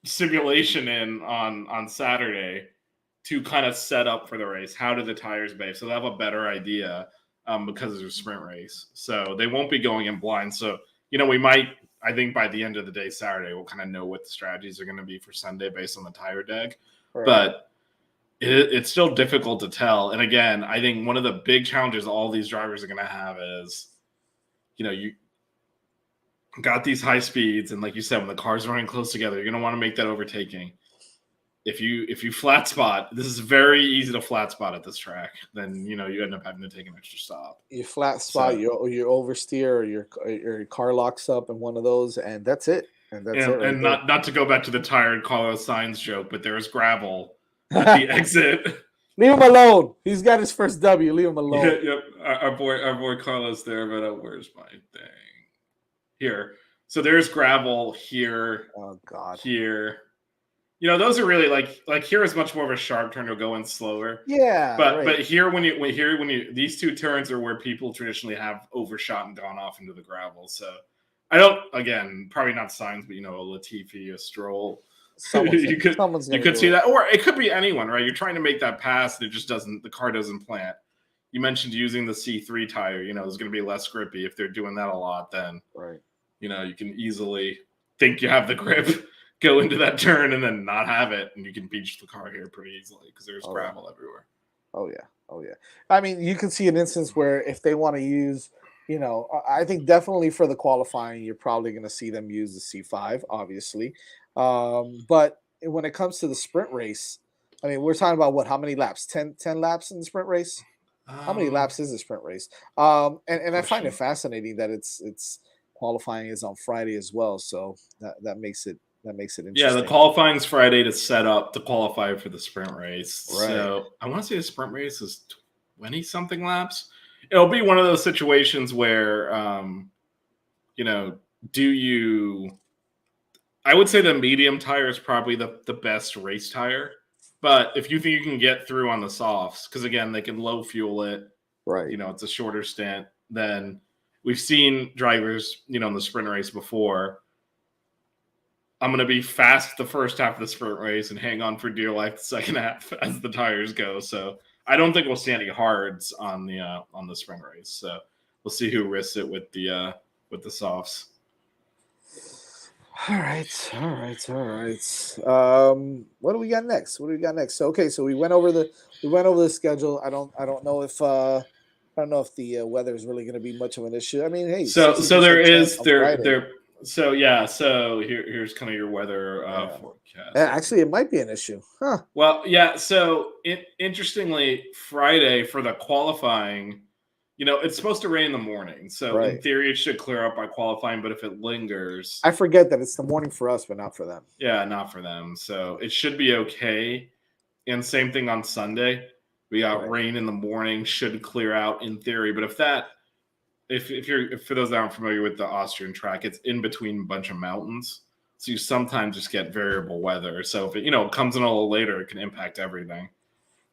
Speaker 2: simulation in on Saturday to kind of set up for the race. How do the tires behave? So they'll have a better idea because it's a sprint race. So they won't be going in blind. So we might, I think by the end of the day Saturday, we'll kind of know what the strategies are going to be for Sunday based on the tire deg. Right. But it's still difficult to tell. And again, I think one of the big challenges all these drivers are going to have is, you got these high speeds. And like you said, when the cars are running close together, you're going to want to make that overtaking. If you flat spot, this is very easy to flat spot at this track. Then, you end up having to take an extra stop.
Speaker 1: You flat spot, so, you oversteer, or your car locks up in one of those, and that's it. And that's it. Right
Speaker 2: and not to go back to the tired Carlos Sainz joke, but there's gravel at the exit.
Speaker 1: Leave him alone. He's got his first W. Leave him alone.
Speaker 2: Yep. Our boy Carlos there, but where's my thing? Here. So there's gravel here.
Speaker 1: Oh God.
Speaker 2: Here. Those are really like here is much more of a sharp turn to go in slower.
Speaker 1: Yeah.
Speaker 2: But here when you these two turns are where people traditionally have overshot and gone off into the gravel. So I don't, again, probably not Sainz, but a Latifi, a Stroll. You could see that, or it could be anyone, right? You're trying to make that pass, and the car doesn't plant. You mentioned using the C3 tire. There's going to be less grippy. If they're doing that a lot, then you can easily think you have the grip, go into that turn, and then not have it, and you can beach the car here pretty easily because there's gravel everywhere.
Speaker 1: Oh yeah. I mean, you can see an instance where if they want to use, I think definitely for the qualifying, you're probably going to see them use the C5, obviously. But when it comes to the sprint race, I mean, we're talking about how many laps? 10 laps in the sprint race? How many laps is the sprint race? And I find it fascinating that it's qualifying is on Friday as well. So that makes it interesting.
Speaker 2: Yeah, the qualifying's Friday to set up to qualify for the sprint race.
Speaker 1: Right.
Speaker 2: So I want to say the sprint race is 20-something laps. It'll be one of those situations where, I would say the medium tire is probably the best race tire. But if you think you can get through on the softs, because again, they can low fuel it.
Speaker 1: Right.
Speaker 2: It's a shorter stint. Then we've seen drivers, in the sprint race before. I'm going to be fast the first half of the sprint race and hang on for dear life the second half as the tires go. So I don't think we'll see any hards on the sprint race. So we'll see who risks it with the softs.
Speaker 1: All right. What do we got next? So we went over the schedule. I don't know if the weather is really going to be much of an issue. I mean, hey.
Speaker 2: So here's kind of your weather forecast.
Speaker 1: Actually, it might be an issue, huh?
Speaker 2: Well, yeah. So interestingly, Friday for the qualifying, it's supposed to rain in the morning. So in theory, it should clear up by qualifying. But if it lingers,
Speaker 1: I forget that it's the morning for us, but not for them.
Speaker 2: Yeah, not for them. So it should be okay. And same thing on Sunday. We got rain in the morning, should clear out in theory. But if for those that aren't familiar with the Austrian track, it's in between a bunch of mountains. So you sometimes just get variable weather. So if it comes in a little later, it can impact everything.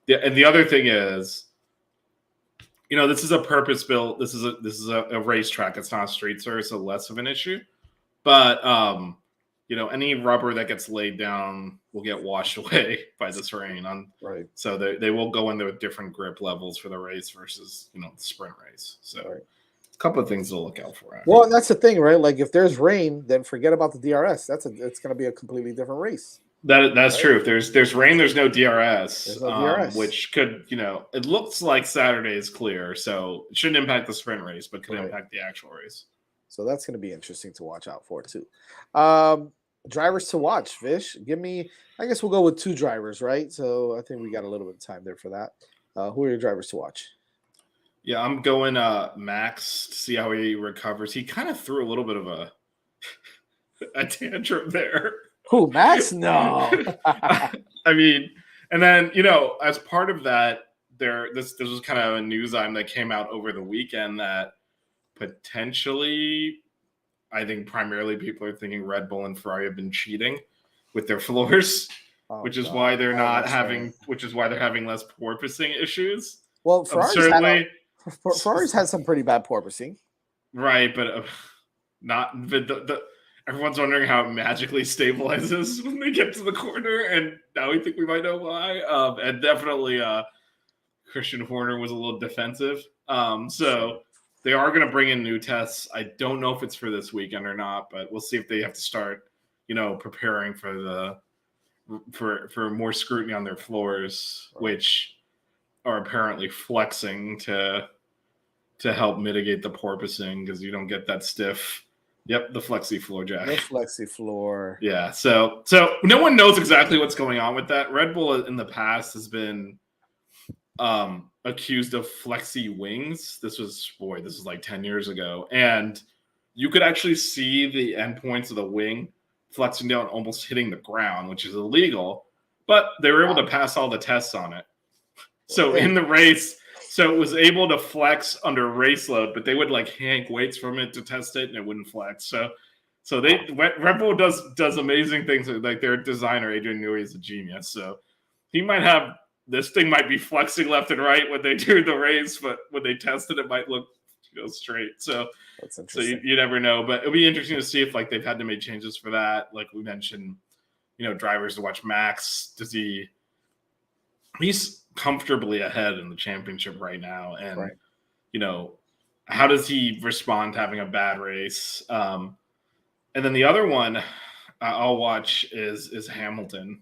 Speaker 2: And the other thing is, this is a purpose-built. This is a racetrack. It's not a street surface, so less of an issue. But any rubber that gets laid down will get washed away by this rain.
Speaker 1: Right.
Speaker 2: So they will go into different grip levels for the race versus the sprint race. So a couple of things to look out for.
Speaker 1: Well, and that's the thing, right? Like if there's rain, then forget about the DRS. It's going to be a completely different race.
Speaker 2: That's true. If there's rain, there's no DRS,
Speaker 1: there's no DRS.
Speaker 2: Which could, it looks like Saturday is clear, so it shouldn't impact the sprint race, but could impact the actual race.
Speaker 1: So that's going to be interesting to watch out for too. Drivers to watch, Fish. I guess we'll go with 2 drivers, right? So I think we got a little bit of time there for that. Who are your drivers to watch?
Speaker 2: Yeah, I'm going Max to see how he recovers. He kind of threw a little bit of a tantrum there.
Speaker 1: Who, Max? No.
Speaker 2: I mean, and then, as part of that, this was kind of a news item that came out over the weekend that potentially, I think primarily people are thinking Red Bull and Ferrari have been cheating with their floors, which is why they're having less porpoising issues.
Speaker 1: Well, Ferrari's had some pretty bad porpoising.
Speaker 2: Right, but everyone's wondering how it magically stabilizes when they get to the corner, and now we think we might know why. And definitely Christian Horner was a little defensive. So they are going to bring in new tests. I don't know if it's for this weekend or not, but we'll see if they have to start, preparing for more scrutiny on their floors, which are apparently flexing to help mitigate the porpoising because you don't get that stiff. Yep, the flexi floor, Jack.
Speaker 1: The flexi floor.
Speaker 2: Yeah, so no one knows exactly what's going on with that. Red Bull in the past has been accused of flexi wings. This was like 10 years ago. And you could actually see the endpoints of the wing flexing down, almost hitting the ground, which is illegal. But they were able to pass all the tests on it. So in the race, so it was able to flex under race load, but they would like yank weights from it to test it, and it wouldn't flex. So So Red Bull does amazing things. Like their designer Adrian Newey is a genius. So he might have this thing might be flexing left and right when they do the race, but when they test it, it might look straight. So
Speaker 1: That's
Speaker 2: so
Speaker 1: interesting.
Speaker 2: you never know. But it'll be interesting to see if like they've had to make changes for that. Like we mentioned, drivers to watch Max. He's comfortably ahead in the championship right now, and
Speaker 1: Right.
Speaker 2: How does he respond to having a bad race? And then the other one I'll watch is Hamilton.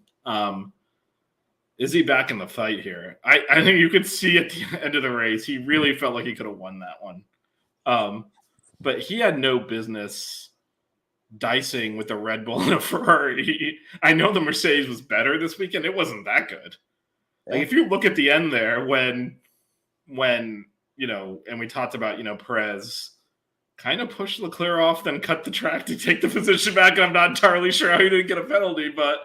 Speaker 2: Is he back in the fight here? I think you could see at the end of the race, he really felt like he could have won that one. But he had no business dicing with a Red Bull and a Ferrari. I know the Mercedes was better this weekend. It wasn't that good.
Speaker 1: Yeah.
Speaker 2: Like if you look at the end there, when and we talked about Perez kind of pushed Leclerc off, then cut the track to take the position back. And I'm not entirely sure how he didn't get a penalty, but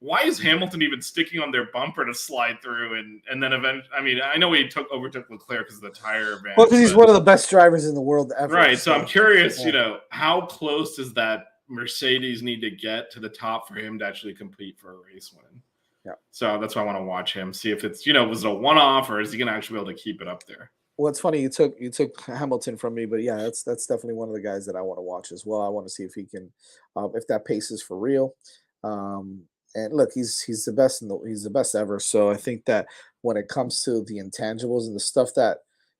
Speaker 2: why is Hamilton even sticking on their bumper to slide through? And then eventually, I mean, I know he overtook Leclerc because of the tire advantage.
Speaker 1: Well, because he's one of the best drivers in the world ever.
Speaker 2: Right. So I'm curious, how close does that Mercedes need to get to the top for him to actually compete for a race win?
Speaker 1: Yeah.
Speaker 2: So that's why I want to watch him, see if it's, was it a one-off or is he going to actually be able to keep it up there?
Speaker 1: Well, it's funny you took Hamilton from me, but yeah, that's definitely one of the guys that I want to watch as well. I want to see if he can, if that pace is for real. And look, he's the best he's the best ever. So I think that when it comes to the intangibles and the stuff that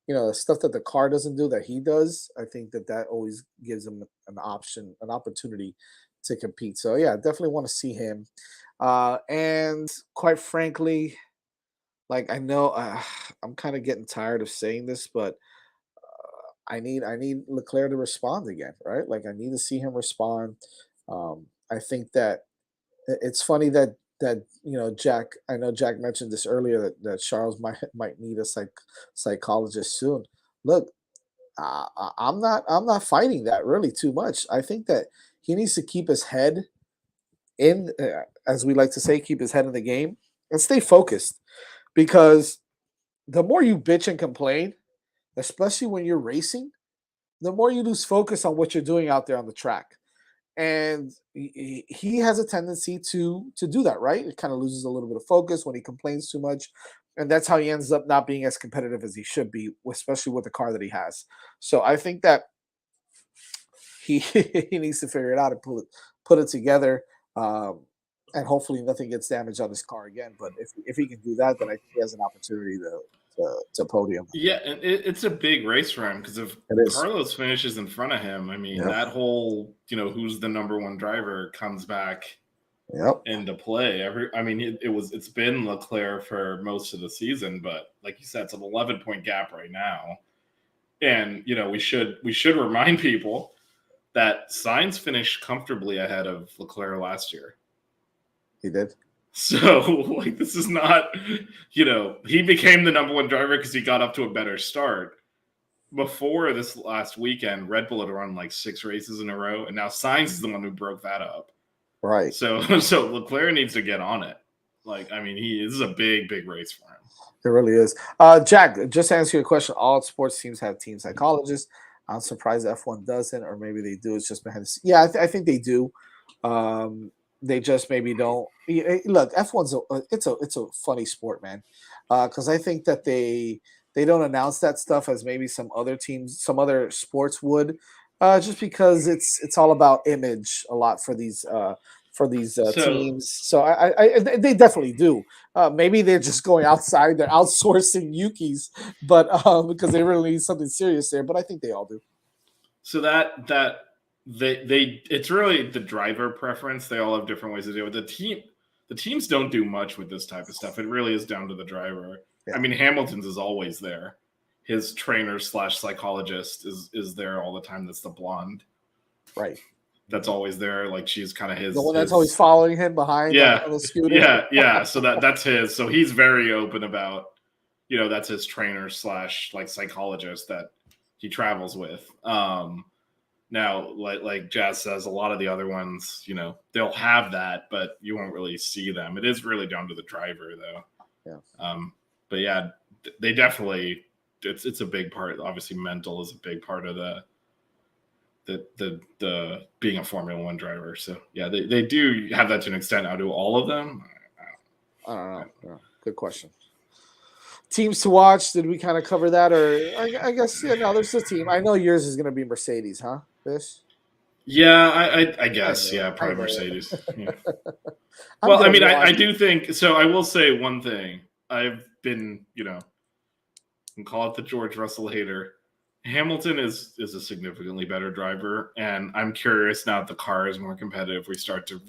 Speaker 1: the stuff that the car doesn't do that he does, I think that always gives him an opportunity to compete. So yeah, definitely want to see him. And quite frankly, like I know I'm kind of getting tired of saying this, but I need Leclerc to respond again, right? Like I need to see him respond. I think that it's funny that Jack. I know Jack mentioned this earlier that Charles might need a psychologist soon. Look, I'm not fighting that really too much. I think that he needs to keep his head in, as we like to say, keep his head in the game and stay focused because the more you bitch and complain, especially when you're racing, the more you lose focus on what you're doing out there on the track. And he has a tendency to do that, right? It kind of loses a little bit of focus when he complains too much, and that's how he ends up not being as competitive as he should be, especially with the car that he has. So I think that he he needs to figure it out and put it together, and hopefully nothing gets damaged on his car again. But if he can do that, then I think he has an opportunity to podium.
Speaker 2: Yeah, and it's a big race for him because if Carlos finishes in front of him, I mean that whole who's the number one driver comes back into play. It's been Leclerc for most of the season, but like you said, it's an 11-point gap right now, and we should remind people that Sainz finished comfortably ahead of Leclerc last year.
Speaker 1: He did.
Speaker 2: So, like, this is not, he became the number one driver because he got up to a better start. Before this last weekend, Red Bull had run like 6 races in a row, and now Sainz is the one who broke that up.
Speaker 1: Right.
Speaker 2: So Leclerc needs to get on it. Like, I mean, this is a big, big race for him.
Speaker 1: It really is. Jack, just to answer your question, all sports teams have team psychologists. I'm surprised F1 doesn't, or maybe they do. It's just behind the scenes. Yeah, I think they do. They just maybe don't. Look, F1's it's a funny sport, man. Because I think that they don't announce that stuff as maybe some other teams, some other sports would, just because it's all about image a lot for these teams. So they definitely do. Maybe they're just going outside. They're outsourcing Yuki's, but because they really need something serious there. But I think they all do.
Speaker 2: So that it's really the driver preference. They all have different ways to do it. The teams don't do much with this type of stuff. It really is down to the driver. Yeah. I mean, Hamilton's is always there. His trainer / psychologist is there all the time. That's the blonde.
Speaker 1: Right.
Speaker 2: That's always there. Like she's kind of
Speaker 1: the one that's always following him behind on the scooter.
Speaker 2: Yeah. So that's his. So he's very open about, that's his trainer / psychologist that he travels with. Now, like Jazz says, a lot of the other ones, they'll have that, but you won't really see them. It is really down to the driver, though.
Speaker 1: Yeah.
Speaker 2: But yeah, they definitely. It's a big part. Obviously, mental is a big part of the being a Formula One driver. So yeah, they do have that to an extent. Now, do all of them?
Speaker 1: I don't know. Yeah, good question. Teams to watch? Did we kind of cover that, or I guess no? There's a team. I know yours is going to be Mercedes, huh, Fish?
Speaker 2: Yeah, I guess.
Speaker 1: I
Speaker 2: Yeah,
Speaker 1: know
Speaker 2: probably
Speaker 1: it.
Speaker 2: Mercedes. Yeah.
Speaker 1: I'm
Speaker 2: Well, I
Speaker 1: gonna
Speaker 2: mean, I
Speaker 1: watch.
Speaker 2: do think so. I will say one thing. I've been, and call it the George Russell hater. Hamilton is a significantly better driver, and I'm curious now that the car is more competitive. We start to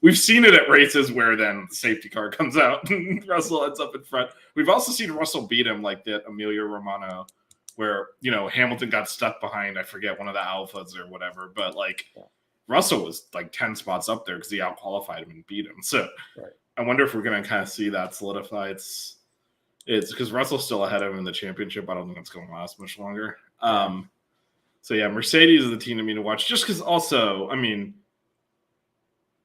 Speaker 2: we've seen it at races where then the safety car comes out and Russell ends up in front. We've also seen Russell beat him like that Emilio Romano, where Hamilton got stuck behind, I forget, one of the Alphas or whatever, but like Russell was like 10 spots up there because he out-qualified him and beat him. So
Speaker 1: Right.
Speaker 2: I wonder if we're going to kind of see that solidify. It's because Russell's still ahead of him in the championship. I don't think it's going to last much longer. So yeah, Mercedes is the team to me to watch. Just because also, I mean,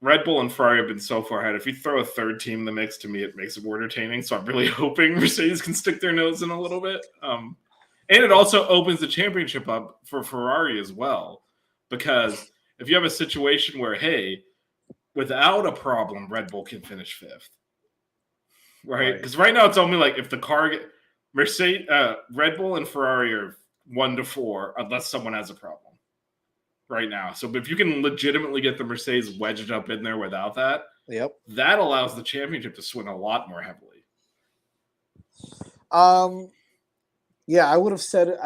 Speaker 2: Red Bull and Ferrari have been so far ahead. If you throw a third team in the mix, to me, it makes it more entertaining. So I'm really hoping Mercedes can stick their nose in a little bit. And it also opens the championship up for Ferrari as well. Because if you have a situation where, hey, without a problem, Red Bull can finish fifth. Right? Because right now it's only like if the car Red Bull and Ferrari are 1-4 unless someone has a problem right now. So if you can legitimately get the Mercedes wedged up in there without that, that allows the championship to swing a lot more heavily.
Speaker 1: Yeah, I would have said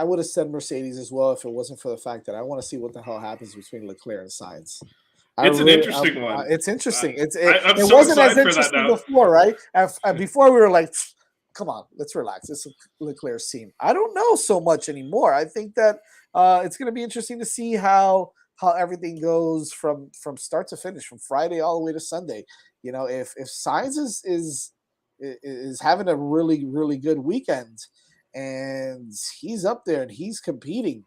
Speaker 1: Mercedes as well if it wasn't for the fact that I want to see what the hell happens between Leclerc and Sainz.
Speaker 2: It's an interesting one.
Speaker 1: It's interesting. It
Speaker 2: so
Speaker 1: wasn't as interesting before, right? Before we were like, come on, let's relax. It's Leclerc's team. I don't know so much anymore. I think that it's going to be interesting to see how everything goes from start to finish, from Friday all the way to Sunday. If Sainz is having a really, really good weekend and he's up there and he's competing,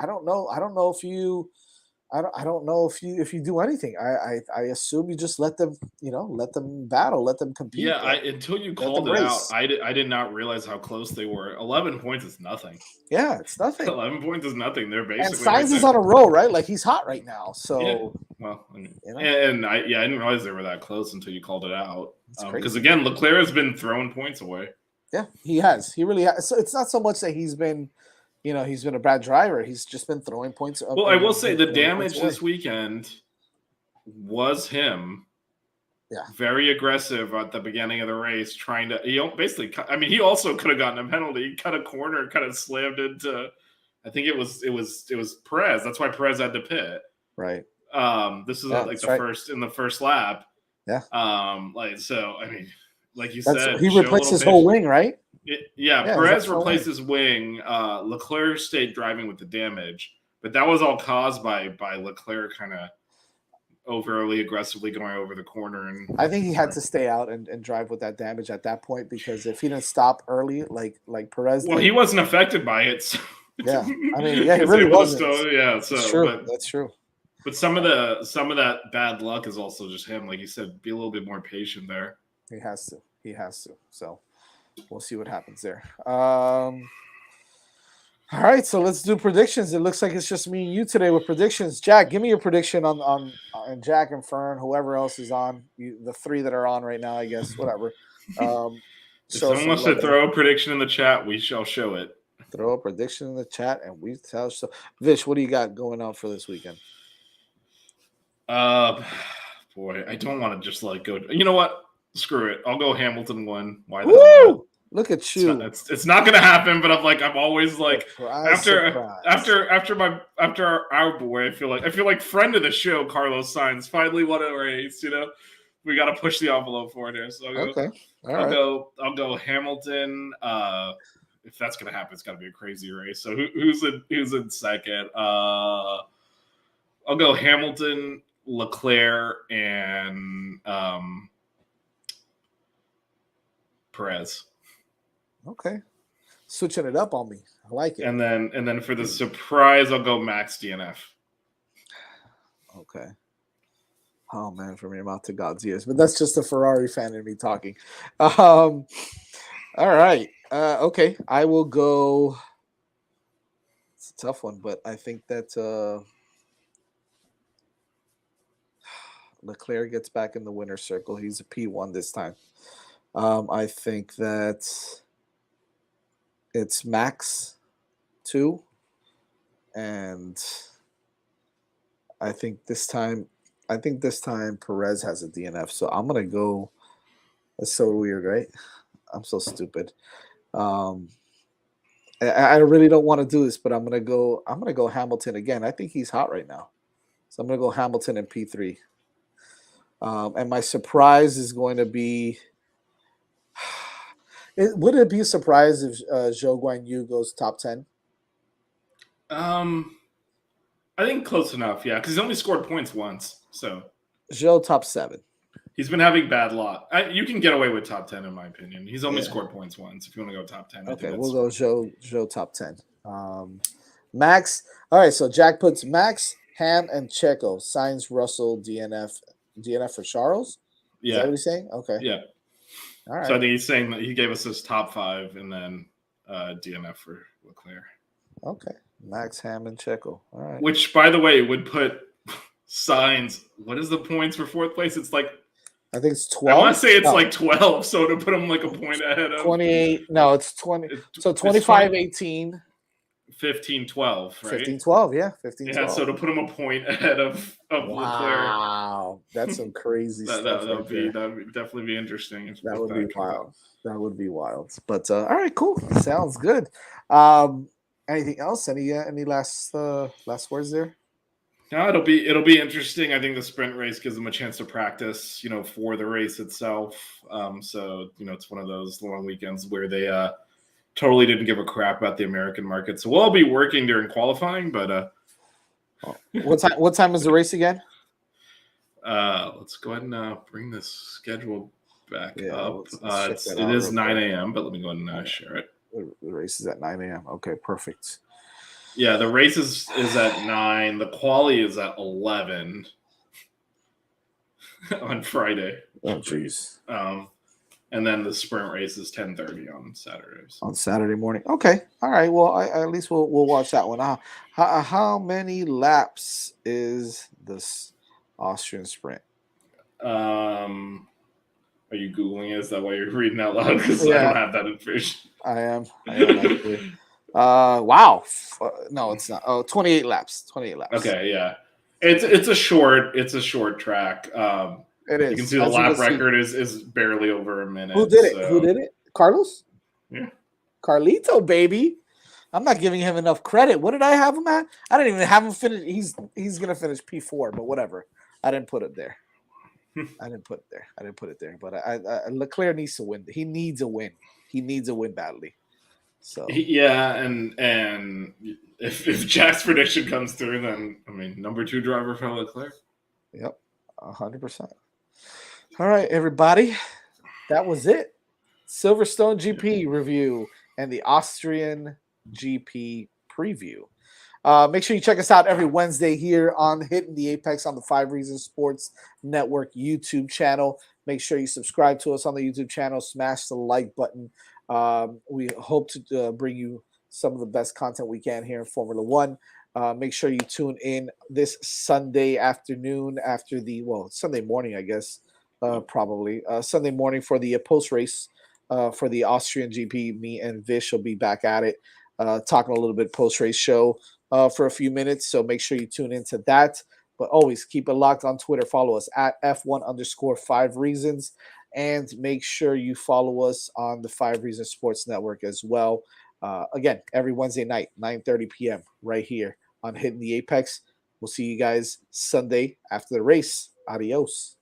Speaker 1: I don't know. I don't know if you do anything. I assume you just let them, let them battle, let them compete.
Speaker 2: Yeah, until you called it out, I did not realize how close they were. 11 points is nothing.
Speaker 1: Yeah, it's nothing.
Speaker 2: 11 points is nothing. They're basically.
Speaker 1: And Sainz is on a roll, right? Like he's hot right now. So.
Speaker 2: Yeah. Well, and I didn't realize they were that close until you called it out. Because again, Leclerc has been throwing points away.
Speaker 1: Yeah, he has. He really has. So it's not so much that he's been. He's been a bad driver. He's just been throwing points up.
Speaker 2: Well, I will say the damage this weekend was him.
Speaker 1: Yeah.
Speaker 2: Very aggressive at the beginning of the race, trying to. He also could have gotten a penalty. He cut a corner, kind of slammed into. I think it was Perez. That's why Perez had to pit.
Speaker 1: Right.
Speaker 2: This is the first lap.
Speaker 1: Yeah.
Speaker 2: Like you said,
Speaker 1: he replaced his whole wing, right?
Speaker 2: Perez replaced his wing. Leclerc stayed driving with the damage, but that was all caused by Leclerc kind of overly aggressively going over the corner. And
Speaker 1: I think he had to stay out and drive with that damage at that point, because if he didn't stop early, like Perez,
Speaker 2: he wasn't affected by it. So.
Speaker 1: Yeah, I mean, he really wasn't.
Speaker 2: That's
Speaker 1: true. That's true.
Speaker 2: But some of that bad luck is also just him. Like you said, be a little bit more patient there.
Speaker 1: He has to. So. We'll see what happens there. All right, so let's do predictions. It looks like it's just me and you today with predictions. Jack, give me your prediction on Jack and Fern, whoever else is on. The three that are on right now, I guess. Whatever.
Speaker 2: If someone wants to throw a prediction in the chat, we shall show it.
Speaker 1: Throw a prediction in the chat, and we tell. So, Vish, what do you got going on for this weekend?
Speaker 2: Boy, I don't want to just go. You know what? Screw it. I'll go Hamilton 1. Why
Speaker 1: Woo! Look at you.
Speaker 2: It's not going to happen, but I'm always like after our boy, I feel like friend of the show, Carlos Sainz, finally won a race. We got to push the envelope for it here. So I'll go Hamilton. If that's going to happen, it's got to be a crazy race. So who's in second? I'll go Hamilton, Leclerc, and Perez.
Speaker 1: Okay, switching it up on me. I like it.
Speaker 2: And then for the surprise, I'll go Max DNF.
Speaker 1: Okay. Oh man, from your mouth to God's ears. But that's just a Ferrari fan in me talking. All right. Okay, I will go. It's a tough one, but I think that Leclerc gets back in the winner's circle. He's a P1 this time. I think that it's Max 2, and I think this time Perez has a DNF. So I'm gonna go. That's so weird, right? I'm so stupid. Um, I really don't want to do this, but I'm gonna go. I'm gonna go Hamilton again. I think he's hot right now, so I'm gonna go Hamilton in P3. And my surprise is going to be. Would it be a surprise if Zhou Guanyu goes top 10?
Speaker 2: I think close enough, yeah, because he's only scored points once, so
Speaker 1: Zhou top 7.
Speaker 2: he's been having bad luck. You can get away with top 10, in my opinion. He's only scored points once. If you want to go top 10,
Speaker 1: okay, we'll go Zhou top 10. Max. All right, so Jack puts Max, Ham, and Checo. Sainz, Russell, DNF for Charles. Is that what he's saying? Okay.
Speaker 2: Yeah.
Speaker 1: All right.
Speaker 2: So I think he's saying that he gave us his top 5 and then DNF for Leclerc.
Speaker 1: Okay. Max, Ham, and Checo. All right.
Speaker 2: Which, by the way, would put Sainz. What is the points for 4th place? It's like,
Speaker 1: I think it's 12.
Speaker 2: I want to say it's like 12. So to put him like a point ahead of
Speaker 1: 28. No, it's 20. So 25, 18.
Speaker 2: 15, 12, right?
Speaker 1: 15, 12. Yeah. 15, 12.
Speaker 2: Yeah. So to put him a point ahead of Leclerc.
Speaker 1: Wow. That's some crazy stuff.
Speaker 2: That would definitely be interesting.
Speaker 1: That would be wild. That would be wild. But all right, cool. Sounds good. Anything else? Any last words there?
Speaker 2: No, it'll be interesting. I think the sprint race gives them a chance to practice, for the race itself. So it's one of those long weekends where they totally didn't give a crap about the American market. So we'll all be working during qualifying, but
Speaker 1: what time is the race again?
Speaker 2: Let's go ahead and bring this schedule back up. It is 9 a.m., but let me go ahead and share it.
Speaker 1: The race is at 9 a.m. Okay, perfect.
Speaker 2: Yeah, the race is at 9. The quali is at 11 on Friday.
Speaker 1: Oh, jeez.
Speaker 2: And then the sprint race is 10:30 on Saturdays.
Speaker 1: On Saturday morning. Okay. All right. Well, at least we'll watch that one. How many laps is this Austrian sprint?
Speaker 2: Are you Googling it? Is that why you're reading out loud? Because I don't have that information.
Speaker 1: I am actually. Wow. No, it's not. Oh, 28 laps. 28 laps.
Speaker 2: Okay, yeah. It's a short track.
Speaker 1: It is.
Speaker 2: You can see the lap record is barely over a minute.
Speaker 1: Who did it? Who did it? Carlos?
Speaker 2: Yeah.
Speaker 1: Carlito, baby. I'm not giving him enough credit. What did I have him at? I didn't even have him finish. He's gonna finish P4, but whatever. I didn't put it there. But Leclerc needs to win. He needs a win. He needs a win badly. So
Speaker 2: and if Jack's prediction comes through, then number 2 driver for Leclerc.
Speaker 1: Yep, 100%. All right, everybody, that was it. Silverstone GP review and the Austrian GP preview. Make sure you check us out every Wednesday here on Hitting the Apex on the 5 Reasons Sports Network YouTube channel. Make sure you subscribe to us on the YouTube channel. Smash the like button. We hope to bring you some of the best content we can here in Formula One. Make sure you tune in this Sunday afternoon Sunday morning, I guess, probably. Sunday morning for the post-race for the Austrian GP. Me and Vish will be back at it, talking a little bit post-race show for a few minutes. So make sure you tune into that. But always keep it locked on Twitter. Follow us at F1_5 Reasons. And make sure you follow us on the 5 Reasons Sports Network as well. Again, every Wednesday night, 9:30 p.m. right here on Hitting the Apex. We'll see you guys Sunday after the race. Adios.